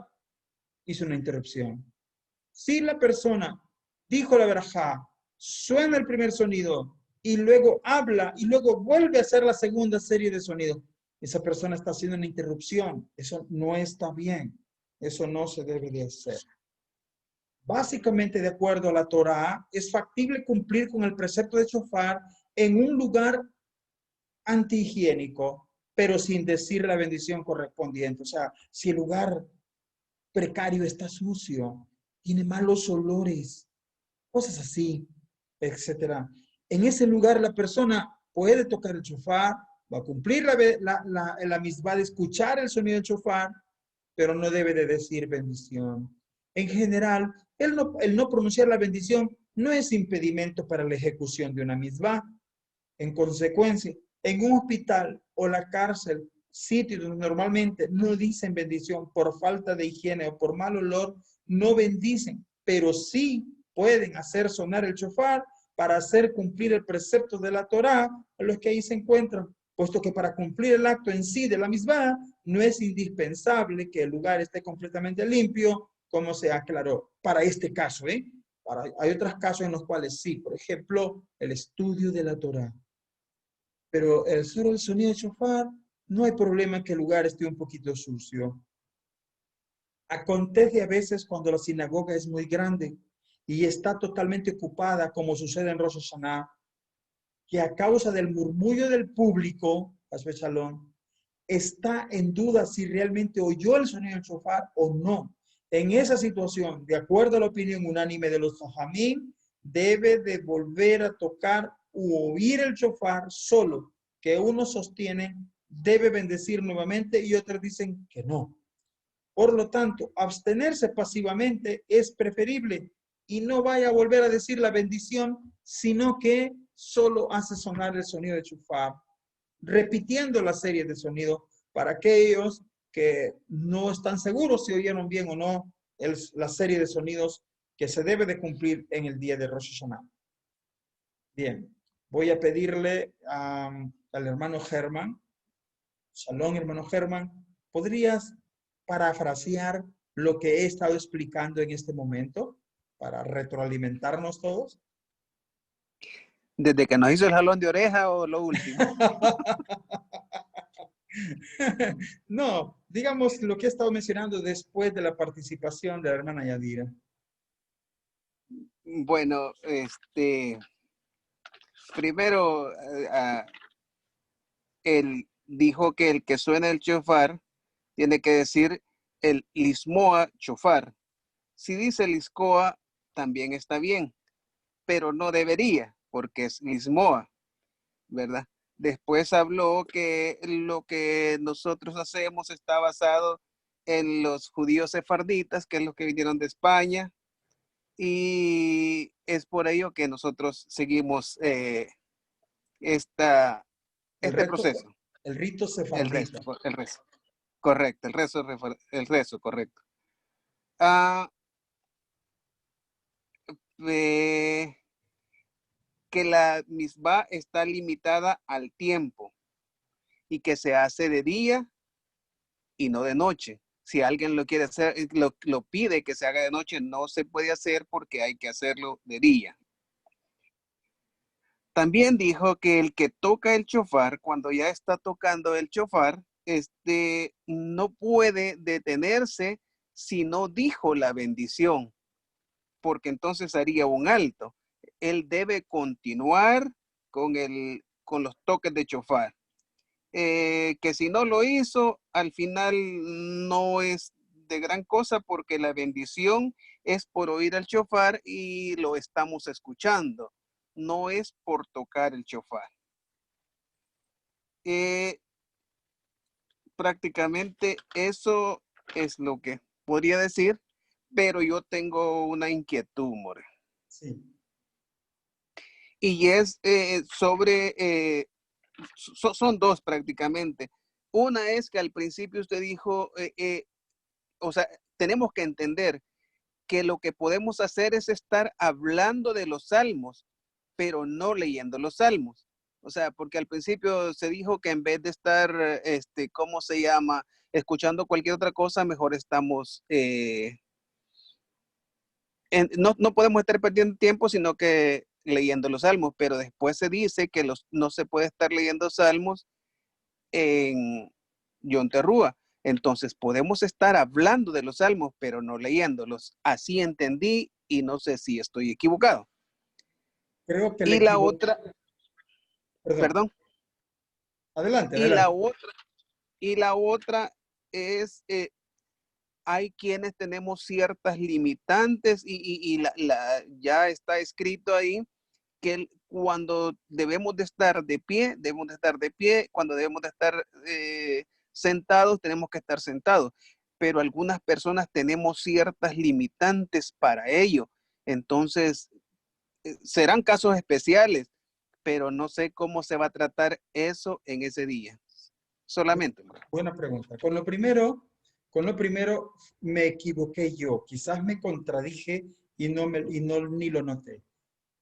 hizo una interrupción. Si la persona dijo la verajá, suena el primer sonido, y luego habla, y luego vuelve a hacer la segunda serie de sonidos, esa persona está haciendo una interrupción. Eso no está bien. Eso no se debe de hacer. Básicamente, de acuerdo a la Torá, es factible cumplir con el precepto de shofar en un lugar antihigiénico, pero sin decir la bendición correspondiente. O sea, si el lugar precario está sucio, tiene malos olores, cosas así, etcétera. En ese lugar la persona puede tocar el shofar, va a cumplir la misma de escuchar el sonido del shofar, pero no debe de decir bendición. En general, el no pronunciar la bendición no es impedimento para la ejecución de una misma. En consecuencia, en un hospital o la cárcel, sitios donde normalmente no dicen bendición por falta de higiene o por mal olor, no bendicen, pero sí pueden hacer sonar el shofar para hacer cumplir el precepto de la Torá a los que ahí se encuentran, puesto que para cumplir el acto en sí de la misma no es indispensable que el lugar esté completamente limpio, como se aclaró para este caso. Hay otros casos en los cuales sí, por ejemplo, el estudio de la Torá. Pero solo el sonido de shofar, no hay problema que el lugar esté un poquito sucio. Acontece a veces cuando la sinagoga es muy grande y está totalmente ocupada, como sucede en Rosh Hashanah, que a causa del murmullo del público, está en duda si realmente oyó el sonido del shofar o no. En esa situación, de acuerdo a la opinión unánime de los jajamín, debe de volver a tocar u oír el shofar solo, que uno sostiene debe bendecir nuevamente y otros dicen que no. Por lo tanto, abstenerse pasivamente es preferible y no vaya a volver a decir la bendición, sino que solo hace sonar el sonido de shofar, repitiendo la serie de sonidos para aquellos que no están seguros si oyeron bien o no la serie de sonidos que se debe de cumplir en el día de Rosh Hashanah. Bien, voy a pedirle al hermano Germán, Shalom, hermano Germán, ¿podrías parafrasear lo que he estado explicando en este momento para retroalimentarnos todos? ¿Desde que nos hizo el jalón de oreja o lo último? No, digamos lo que he estado mencionando después de la participación de la hermana Yadira. Bueno, primero, él dijo que el que suena el shofar tiene que decir el lismoa shofar. Si dice liscoa, también está bien, pero no debería, porque es lismoa, ¿verdad? Después habló que lo que nosotros hacemos está basado en los judíos sefarditas, que es los que vinieron de España, y es por ello que nosotros seguimos este proceso. El rito El sefardita. rezo. Correcto, el rezo, correcto. Que la misbah está limitada al tiempo y que se hace de día y no de noche. Si alguien lo quiere hacer, lo pide que se haga de noche, no se puede hacer porque hay que hacerlo de día. También dijo que el que toca el shofar, cuando ya está tocando el shofar, no puede detenerse si no dijo la bendición, porque entonces haría un alto. Él debe continuar con los toques de shofar. Que si no lo hizo, al final no es de gran cosa porque la bendición es por oír el shofar y lo estamos escuchando, no es por tocar el shofar. Prácticamente eso es lo que podría decir, pero yo tengo una inquietud, More. Sí. Y es sobre... son dos prácticamente. Una es que al principio usted dijo, o sea, tenemos que entender que lo que podemos hacer es estar hablando de los salmos, pero no leyendo los salmos. O sea, porque al principio se dijo que en vez de estar, ¿cómo se llama? Escuchando cualquier otra cosa, mejor estamos, no podemos estar perdiendo tiempo, sino que leyendo los salmos, pero después se dice que no se puede estar leyendo salmos en Yom Teruah. Entonces podemos estar hablando de los salmos, pero no leyéndolos. Así entendí y no sé si estoy equivocado. Creo que y la otra, perdón. Adelante, y adelante. la otra es, hay quienes tenemos ciertas limitantes y ya está escrito ahí que cuando debemos de estar de pie, cuando debemos de estar sentados, tenemos que estar sentados. Pero algunas personas tenemos ciertas limitantes para ello. Entonces, serán casos especiales, pero no sé cómo se va a tratar eso en ese día. Solamente. Buena pregunta. Con lo primero me equivoqué yo. Quizás me contradije y ni lo noté.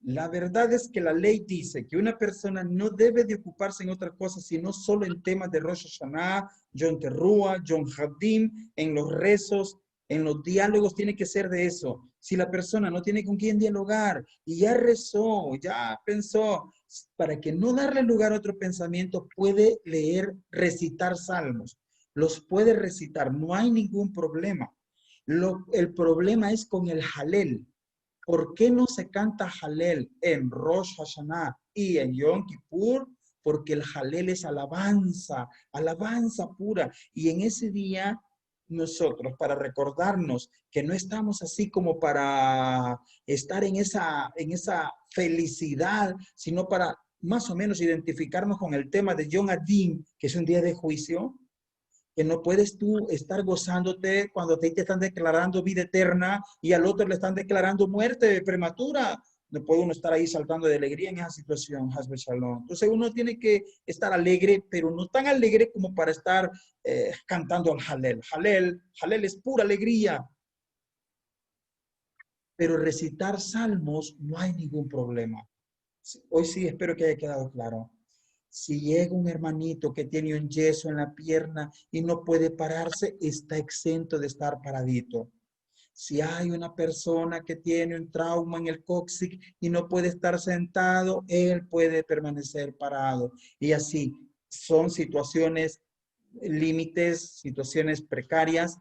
La verdad es que la ley dice que una persona no debe de ocuparse en otras cosas, sino solo en temas de Rosh Hashanah, Yom Teruah, Yom Hadim, en los rezos, en los diálogos, tiene que ser de eso. Si la persona no tiene con quién dialogar y ya rezó, ya pensó, para que no darle lugar a otro pensamiento, puede leer, recitar salmos. Los puede recitar, no hay ningún problema. El problema es con el Halel. ¿Por qué no se canta Halel en Rosh Hashanah y en Yom Kippur? Porque el Halel es alabanza, alabanza pura. Y en ese día nosotros, para recordarnos que no estamos así como para estar en esa felicidad, sino para más o menos identificarnos con el tema de Yom Adin, que es un día de juicio, que no puedes tú estar gozándote cuando te están declarando vida eterna y al otro le están declarando muerte prematura. no puede uno estar ahí saltando de alegría en esa situación, Hasbe Shalom. Entonces uno tiene que estar alegre, pero no tan alegre como para estar cantando al Halel. Halel es pura alegría. Pero recitar salmos no hay ningún problema. Hoy sí espero que haya quedado claro. Si llega un hermanito que tiene un yeso en la pierna y no puede pararse, está exento de estar paradito. Si hay una persona que tiene un trauma en el cóccix y no puede estar sentado, él puede permanecer parado. Y así, son situaciones límites, situaciones precarias,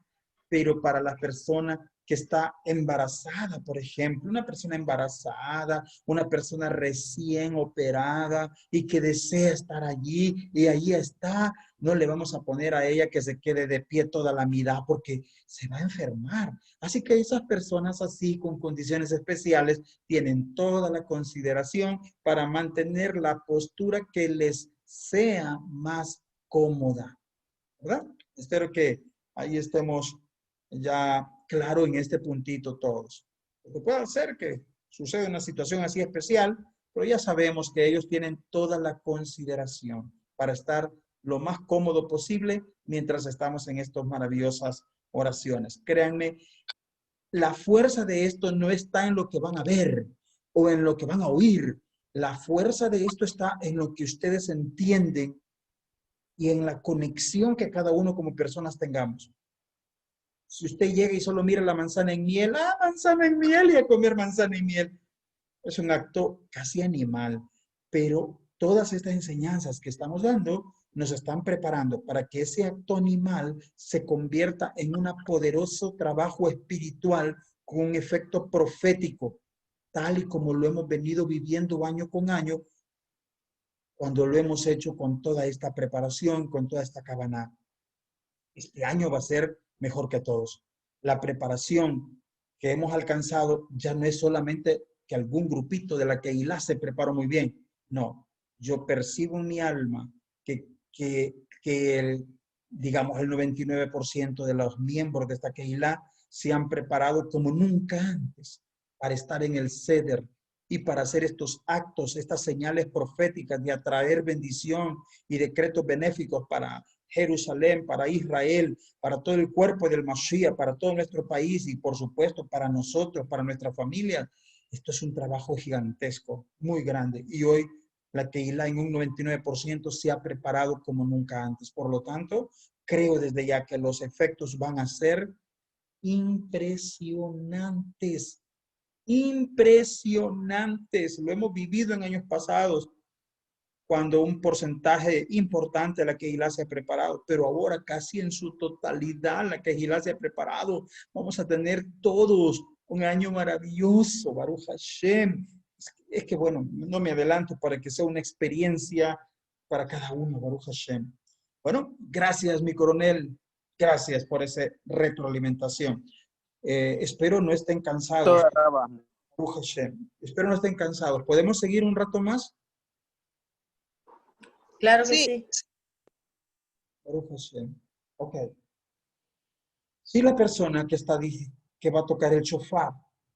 pero para la persona que está embarazada, por ejemplo, una persona embarazada, una persona recién operada y que desea estar allí y allí está, no le vamos a poner a ella que se quede de pie toda la mitad porque se va a enfermar. Así que esas personas así con condiciones especiales tienen toda la consideración para mantener la postura que les sea más cómoda, ¿verdad? Espero que ahí estemos ya claro en este puntito todos. Porque puede ser que suceda una situación así especial, pero ya sabemos que ellos tienen toda la consideración para estar lo más cómodo posible mientras estamos en estas maravillosas oraciones. Créanme, la fuerza de esto no está en lo que van a ver o en lo que van a oír. La fuerza de esto está en lo que ustedes entienden y en la conexión que cada uno como personas tengamos. Si usted llega y solo mira la manzana en miel, manzana en miel, y a comer manzana en miel, es un acto casi animal, pero todas estas enseñanzas que estamos dando nos están preparando para que ese acto animal se convierta en un poderoso trabajo espiritual con un efecto profético, tal y como lo hemos venido viviendo año con año, cuando lo hemos hecho con toda esta preparación, con toda esta cabana. Este año va a ser mejor que todos. La preparación que hemos alcanzado ya no es solamente que algún grupito de la Keilah se preparó muy bien. No, yo percibo en mi alma que digamos, el 99% de los miembros de esta Keilah se han preparado como nunca antes para estar en el Seder y para hacer estos actos, estas señales proféticas de atraer bendición y decretos benéficos para Jerusalén, para Israel, para todo el cuerpo del Mashiach, para todo nuestro país y por supuesto para nosotros, para nuestra familia. Esto es un trabajo gigantesco, muy grande. Y hoy la Keilah en un 99% se ha preparado como nunca antes. Por lo tanto, creo desde ya que los efectos van a ser impresionantes. Impresionantes. Lo hemos vivido en años pasados, cuando un porcentaje importante de la Keilah se ha preparado, pero ahora casi en su totalidad la Keilah se ha preparado. Vamos a tener todos un año maravilloso, Baruch Hashem. Es que bueno, no me adelanto para que sea una experiencia para cada uno, Baruch Hashem. Bueno, gracias mi coronel, gracias por esa retroalimentación. Espero no estén cansados. Baruch Hashem. Espero no estén cansados. ¿Podemos seguir un rato más? Claro que sí. Baruch Hashem. Ok. Si la persona que va a tocar el shofar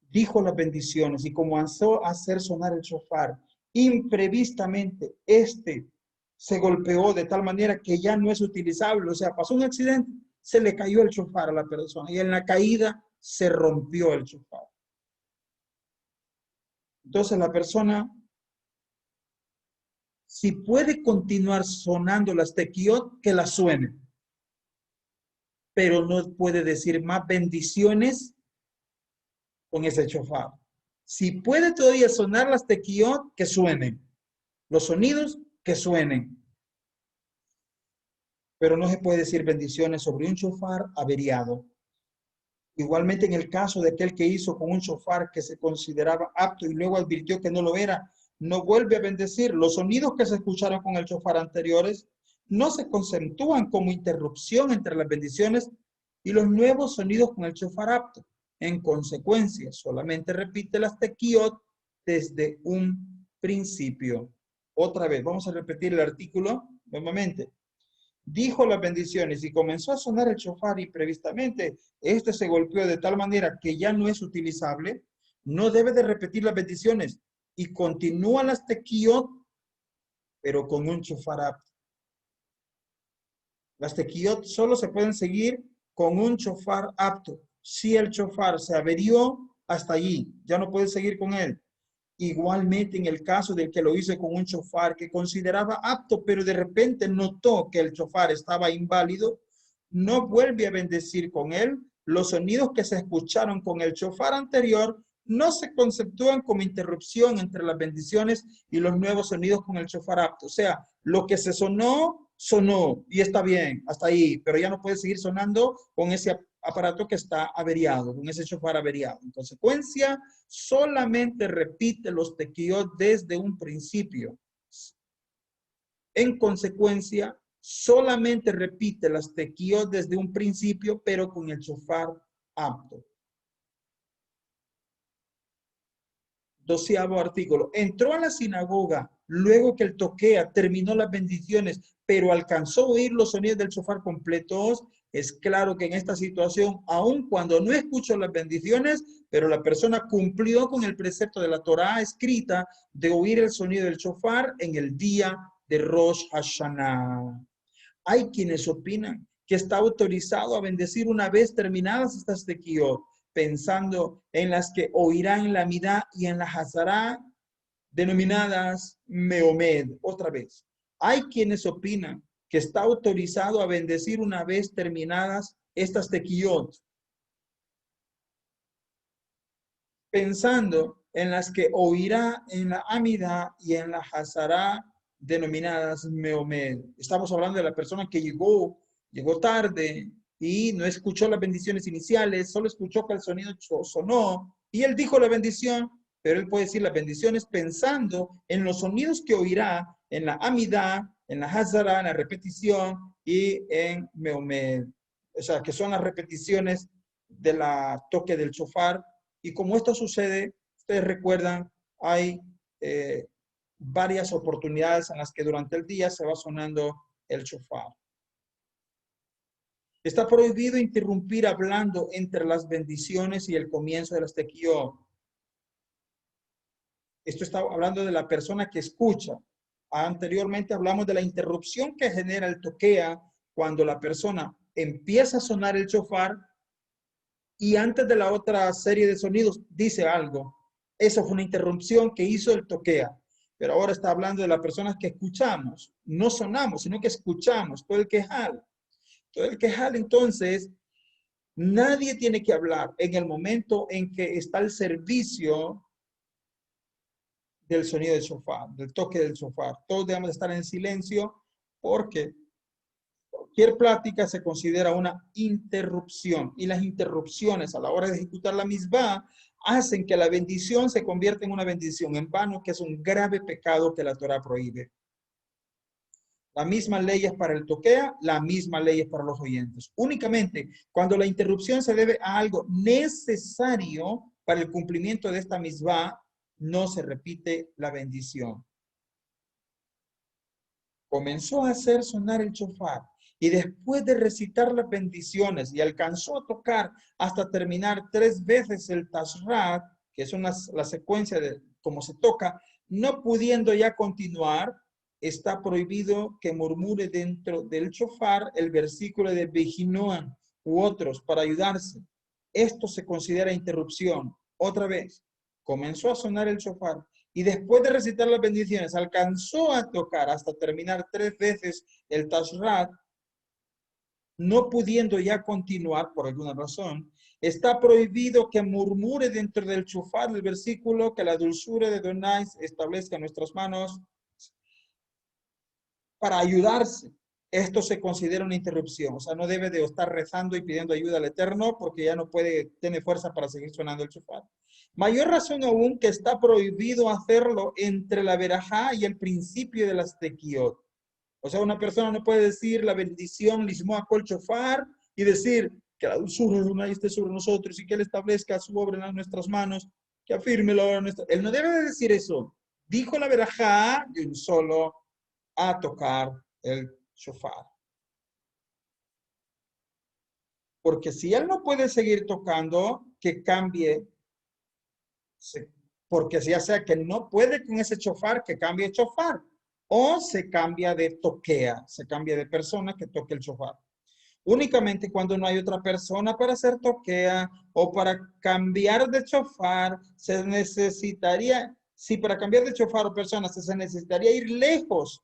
dijo las bendiciones y comenzó a hacer sonar el shofar, imprevistamente se golpeó de tal manera que ya no es utilizable, o sea, pasó un accidente, se le cayó el shofar a la persona y en la caída se rompió el shofar. Entonces la persona, si puede continuar sonando las tequiot, que las suene, pero no puede decir más bendiciones con ese shofar. Si puede todavía sonar las tequiot, que suenen. Los sonidos, que suenen. Pero no se puede decir bendiciones sobre un shofar averiado. Igualmente en el caso de aquel que hizo con un shofar que se consideraba apto y luego advirtió que no lo era, no vuelve a bendecir. Los sonidos que se escucharon con el shofar anteriores no se concentúan como interrupción entre las bendiciones y los nuevos sonidos con el shofar apto. En consecuencia, solamente repite las tequiot desde un principio. Otra vez, vamos a repetir el artículo nuevamente. Dijo las bendiciones y comenzó a sonar el shofar imprevistamente. Este se golpeó de tal manera que ya no es utilizable. No debe de repetir las bendiciones y continúa las tequiyot, pero con un shofar apto. Las tequiyot solo se pueden seguir con un shofar apto. Si el shofar se averió, hasta allí, ya no puedes seguir con él. Igualmente en el caso del que lo hizo con un shofar que consideraba apto, pero de repente notó que el shofar estaba inválido, no vuelve a bendecir con él. Los sonidos que se escucharon con el shofar anterior no se conceptúan como interrupción entre las bendiciones y los nuevos sonidos con el shofar apto. O sea, lo que se sonó, sonó y está bien, hasta ahí, pero ya no puede seguir sonando con ese aparato que está averiado, con ese shofar averiado. En consecuencia, solamente repite los tequiyot desde un principio. En consecuencia, solamente repite las tequiyot desde un principio, pero con el shofar apto. 12º artículo. Entró a la sinagoga luego que el toquea terminó las bendiciones, pero alcanzó a oír los sonidos del shofar completos. Es claro que en esta situación, aun cuando no escuchó las bendiciones, pero la persona cumplió con el precepto de la Torá escrita de oír el sonido del shofar en el día de Rosh Hashanah. Hay quienes opinan que está autorizado a bendecir una vez terminadas estas tequiyot, pensando en las que oirán en la Midá y en la Hazará, denominadas Meomed. Otra vez, hay quienes opinan que está autorizado a bendecir una vez terminadas estas tequiyot, pensando en las que oirá en la Amida y en la Hazará, denominadas Meomed. Estamos hablando de la persona que llegó tarde y no escuchó las bendiciones iniciales, solo escuchó que el sonido sonó y él dijo la bendición, pero él puede decir las bendiciones pensando en los sonidos que oirá en la Amida, en la Hazará, en la repetición y en Meomed. O sea, que son las repeticiones de la toque del shofar. Y como esto sucede, ustedes recuerdan, hay varias oportunidades en las que durante el día se va sonando el shofar. Está prohibido interrumpir hablando entre las bendiciones y el comienzo de las tequiyot. Esto está hablando de la persona que escucha. Anteriormente hablamos de la interrupción que genera el toquea cuando la persona empieza a sonar el shofar y antes de la otra serie de sonidos dice algo. Eso fue una interrupción que hizo el toquea. Pero ahora está hablando de las personas que escuchamos. No sonamos, sino que escuchamos. Todo el quejal. Todo el quejal, entonces, nadie tiene que hablar en el momento en que está el servicio del sonido del shofar, del toque del shofar. Todos debemos estar en silencio porque cualquier plática se considera una interrupción y las interrupciones a la hora de ejecutar la misbah hacen que la bendición se convierta en una bendición en vano, que es un grave pecado que la Torah prohíbe. La misma ley es para el toquea, la misma ley es para los oyentes. Únicamente cuando la interrupción se debe a algo necesario para el cumplimiento de esta misbah, no se repite la bendición. Comenzó a hacer sonar el shofar y después de recitar las bendiciones y alcanzó a tocar hasta terminar 3 veces el tashrat, que es la secuencia de cómo se toca, no pudiendo ya continuar, está prohibido que murmure dentro del shofar el versículo de Bejinoan u otros para ayudarse. Esto se considera interrupción. Otra vez, comenzó a sonar el shofar y después de recitar las bendiciones alcanzó a tocar hasta terminar 3 veces el tashrat, no pudiendo ya continuar por alguna razón, está prohibido que murmure dentro del shofar el versículo que la dulzura de Adonai establezca en nuestras manos para ayudarse. Esto se considera una interrupción, o sea, no debe de estar rezando y pidiendo ayuda al Eterno porque ya no tiene fuerza para seguir sonando el shofar. Mayor razón aún que está prohibido hacerlo entre la verajá y el principio de las tequiyot. O sea, una persona no puede decir la bendición lismoa kol shofar y decir que la dulzura de Adonai esté sobre nosotros y que Él establezca su obra en nuestras manos, que afirme la obra en nuestras. Él no debe de decir eso. Dijo la verajá y un solo a tocar el shofar. Porque si él no puede seguir tocando, que cambie porque ya sea que no puede con ese chofar, que cambie el chofar. O se cambia de toquea, se cambia de persona que toque el chofar. Únicamente cuando no hay otra persona para hacer toquea o para cambiar de chofar, se necesitaría, si para cambiar de chofar o persona se necesitaría ir lejos,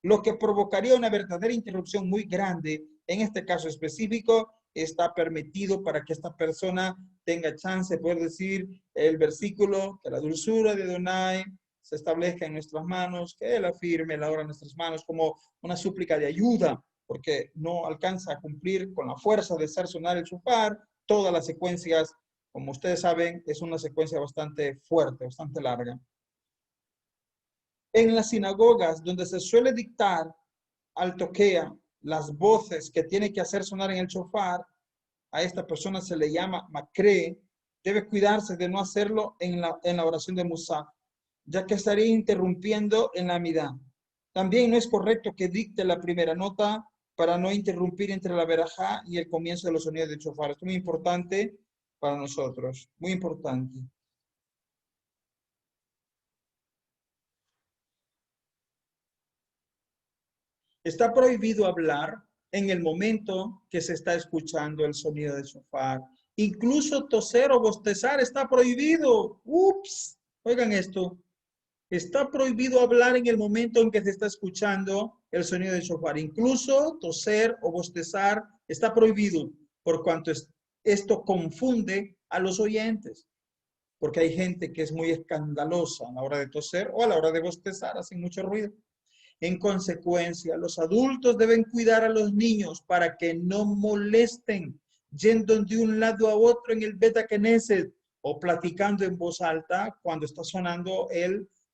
lo que provocaría una verdadera interrupción muy grande. En este caso específico, está permitido para que esta persona tenga chance de poder decir el versículo, que la dulzura de Adonai se establezca en nuestras manos, que Él afirme la obra en nuestras manos como una súplica de ayuda, porque no alcanza a cumplir con la fuerza de hacer sonar el shofar. Todas las secuencias, como ustedes saben, es una secuencia bastante fuerte, bastante larga. En las sinagogas, donde se suele dictar al toquea las voces que tiene que hacer sonar en el shofar, a esta persona se le llama macré. Debe cuidarse de no hacerlo en la oración de Musaf, ya que estaría interrumpiendo en la amidad. También no es correcto que dicte la primera nota para no interrumpir entre la verajá y el comienzo de los sonidos de shofar. Esto es muy importante para nosotros, muy importante. Está prohibido hablar en el momento que se está escuchando el sonido del shofar. Incluso toser o bostezar está prohibido. Ups, oigan esto. Está prohibido hablar en el momento en que se está escuchando el sonido del shofar. Incluso toser o bostezar está prohibido, por cuanto esto confunde a los oyentes. Porque hay gente que es muy escandalosa a la hora de toser o a la hora de bostezar, hacen mucho ruido. En consecuencia, los adultos deben cuidar a los niños para que no molesten, yendo de un lado a otro en el Beta Knesset o platicando en voz alta cuando está sonando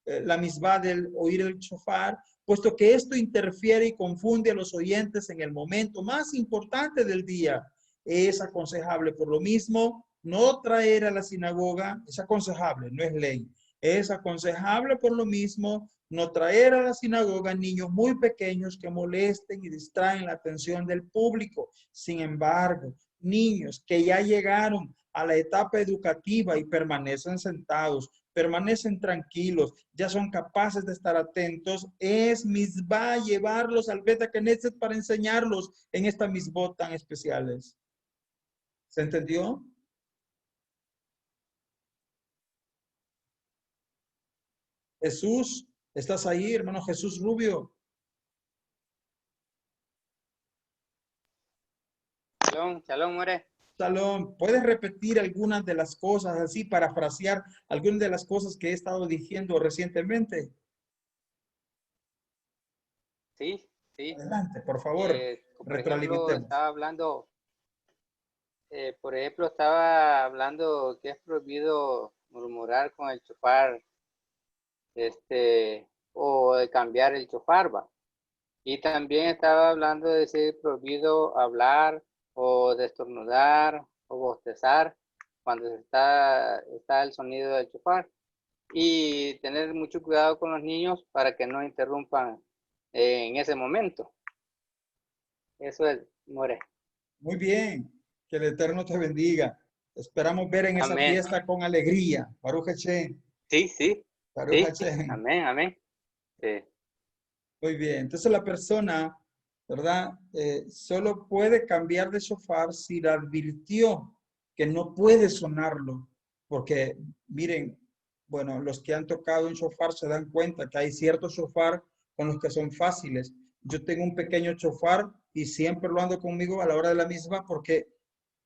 la misbah del oír el shofar, puesto que esto interfiere y confunde a los oyentes en el momento más importante del día. Es aconsejable, por lo mismo, no traer a la sinagoga, es aconsejable, no es ley. Es aconsejable, por lo mismo, no traer a la sinagoga niños muy pequeños que molesten y distraen la atención del público. Sin embargo, niños que ya llegaron a la etapa educativa y permanecen sentados, permanecen tranquilos, ya son capaces de estar atentos, es misbah llevarlos al Beta Knesset para enseñarlos en esta misbot tan especiales. ¿Se entendió? Jesús, ¿estás ahí, hermano Jesús Rubio? Shalom, shalom, more. Salón, ¿puedes repetir algunas de las cosas, así parafrasear algunas de las cosas que he estado diciendo recientemente? Sí, sí. Adelante, por favor, Por ejemplo, retroalimentemos. estaba hablando que es prohibido murmurar con el shofar, o de cambiar el shofar, ¿va? Y también estaba hablando de ser prohibido hablar o de estornudar o bostezar cuando está el sonido del shofar. Y tener mucho cuidado con los niños para que no interrumpan en ese momento. Eso es, more. Muy bien, que el Eterno te bendiga. Esperamos ver en esa Amén. fiesta con alegría. Baruch Hashem. Sí, sí. Baruch Sí. Hashem. Amén, amén. Sí. Muy bien, entonces la persona, ¿verdad? Solo puede cambiar de shofar si la advirtió que no puede sonarlo. Porque, miren, bueno, los que han tocado un shofar se dan cuenta que hay ciertos shofar con los que son fáciles. Yo tengo un pequeño shofar y siempre lo ando conmigo a la hora de la misma porque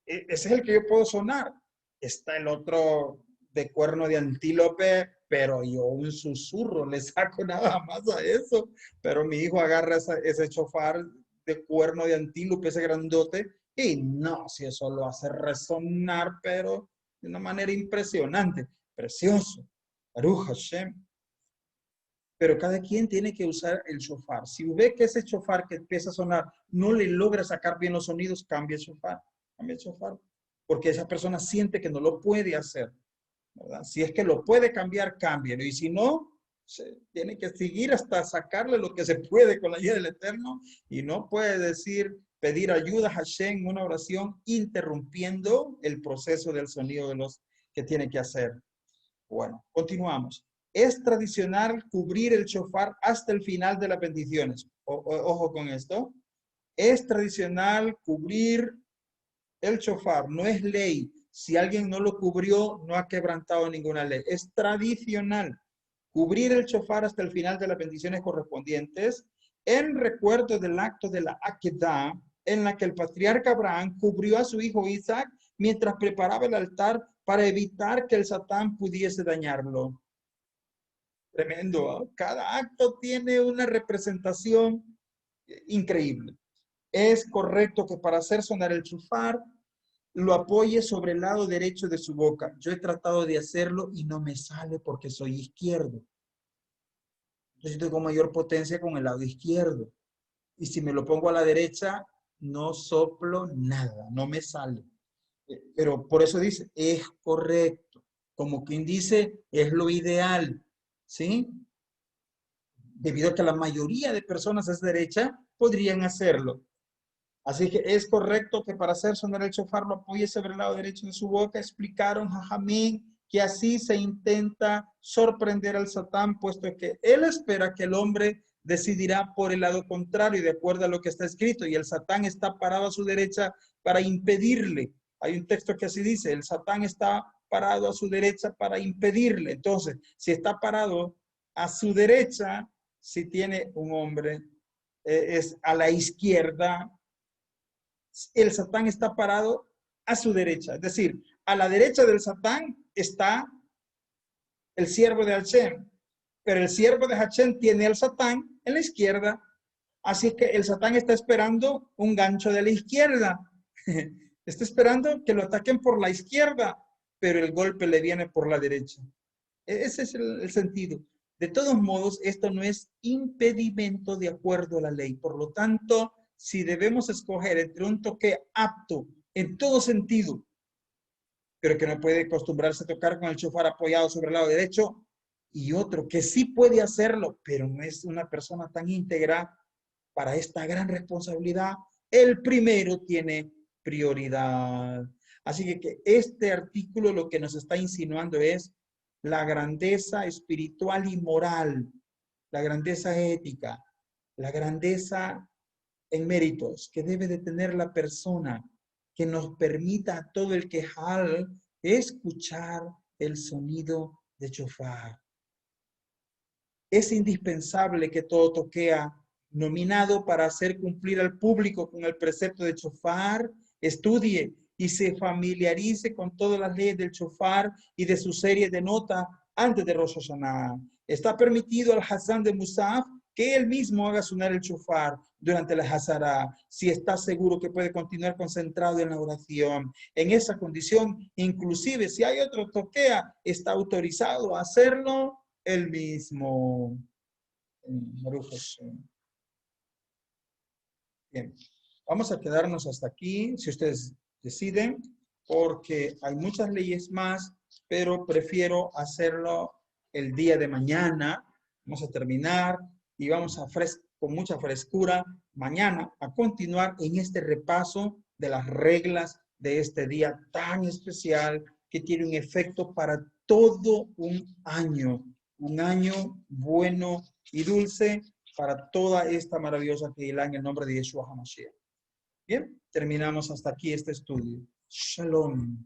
ese es el que yo puedo sonar. Está el otro de cuerno de antílope, pero yo un susurro le saco nada más a eso. Pero mi hijo agarra ese shofar de cuerno de antílope, ese grandote, y no, si eso lo hace resonar, pero de una manera impresionante, precioso. Baruch Hashem. Pero cada quien tiene que usar el shofar. Si ve que ese shofar que empieza a sonar no le logra sacar bien los sonidos, cambia el shofar. Cambia el shofar. Porque esa persona siente que no lo puede hacer, ¿verdad? Si es que lo puede cambiar, cámbialo. Y si no, se tiene que seguir hasta sacarle lo que se puede con la ayuda del Eterno. Y no puede pedir ayuda a Hashem en una oración interrumpiendo el proceso del sonido de los que tiene que hacer. Bueno, continuamos. Es tradicional cubrir el shofar hasta el final de las bendiciones. Ojo con esto. Es tradicional cubrir el shofar, no es ley. Si alguien no lo cubrió, no ha quebrantado ninguna ley. Es tradicional cubrir el shofar hasta el final de las bendiciones correspondientes en recuerdo del acto de la Akedah, en la que el patriarca Abraham cubrió a su hijo Isaac mientras preparaba el altar para evitar que el Satán pudiese dañarlo. Tremendo, ¿eh? Cada acto tiene una representación increíble. Es correcto que para hacer sonar el shofar lo apoye sobre el lado derecho de su boca. Yo he tratado de hacerlo y no me sale porque soy izquierdo. Yo tengo mayor potencia con el lado izquierdo. Y si me lo pongo a la derecha, no soplo nada, no me sale. Pero por eso dice, es correcto. Como quien dice, es lo ideal. ¿Sí? Debido a que la mayoría de personas es derecha, podrían hacerlo. Así que es correcto que para hacer sonar el shofar lo apoye sobre el lado derecho de su boca. Explicaron Jajamín que así se intenta sorprender al Satán, puesto que él espera que el hombre decidirá por el lado contrario, de acuerdo a lo que está escrito, y el Satán está parado a su derecha para impedirle. Hay un texto que así dice, el Satán está parado a su derecha para impedirle. Entonces, si está parado a su derecha, si tiene un hombre, es a la izquierda, el Satán está parado a su derecha. Es decir, a la derecha del Satán está el siervo de Hashem, pero el siervo de Hashem tiene al Satán en la izquierda. Así que el Satán está esperando un gancho de la izquierda. Está esperando que lo ataquen por la izquierda, pero el golpe le viene por la derecha. Ese es el sentido. De todos modos, esto no es impedimento de acuerdo a la ley. Por lo tanto, si debemos escoger entre un toque apto en todo sentido, pero que no puede acostumbrarse a tocar con el shofar apoyado sobre el lado derecho, y otro que sí puede hacerlo, pero no es una persona tan íntegra para esta gran responsabilidad, el primero tiene prioridad. Así que este artículo lo que nos está insinuando es la grandeza espiritual y moral, la grandeza ética, la grandeza en méritos que debe de tener la persona que nos permita a todo el quejal escuchar el sonido de shofar. Es indispensable que todo toquea nominado para hacer cumplir al público con el precepto de shofar, estudie y se familiarice con todas las leyes del shofar y de su serie de notas antes de Rosh Hashanah. Está permitido al Hazán de Musaf que él mismo haga sonar el shofar durante la Hazara, si está seguro que puede continuar concentrado en la oración. En esa condición, inclusive si hay otro toquea, está autorizado a hacerlo él mismo. Bien, vamos a quedarnos hasta aquí, si ustedes deciden, porque hay muchas leyes más, pero prefiero hacerlo el día de mañana. Vamos a terminar y vamos a con mucha frescura mañana a continuar en este repaso de las reglas de este día tan especial que tiene un efecto para todo un año bueno y dulce para toda esta maravillosa Keilah en el nombre de Yeshua HaMashiach. Bien, terminamos hasta aquí este estudio. Shalom.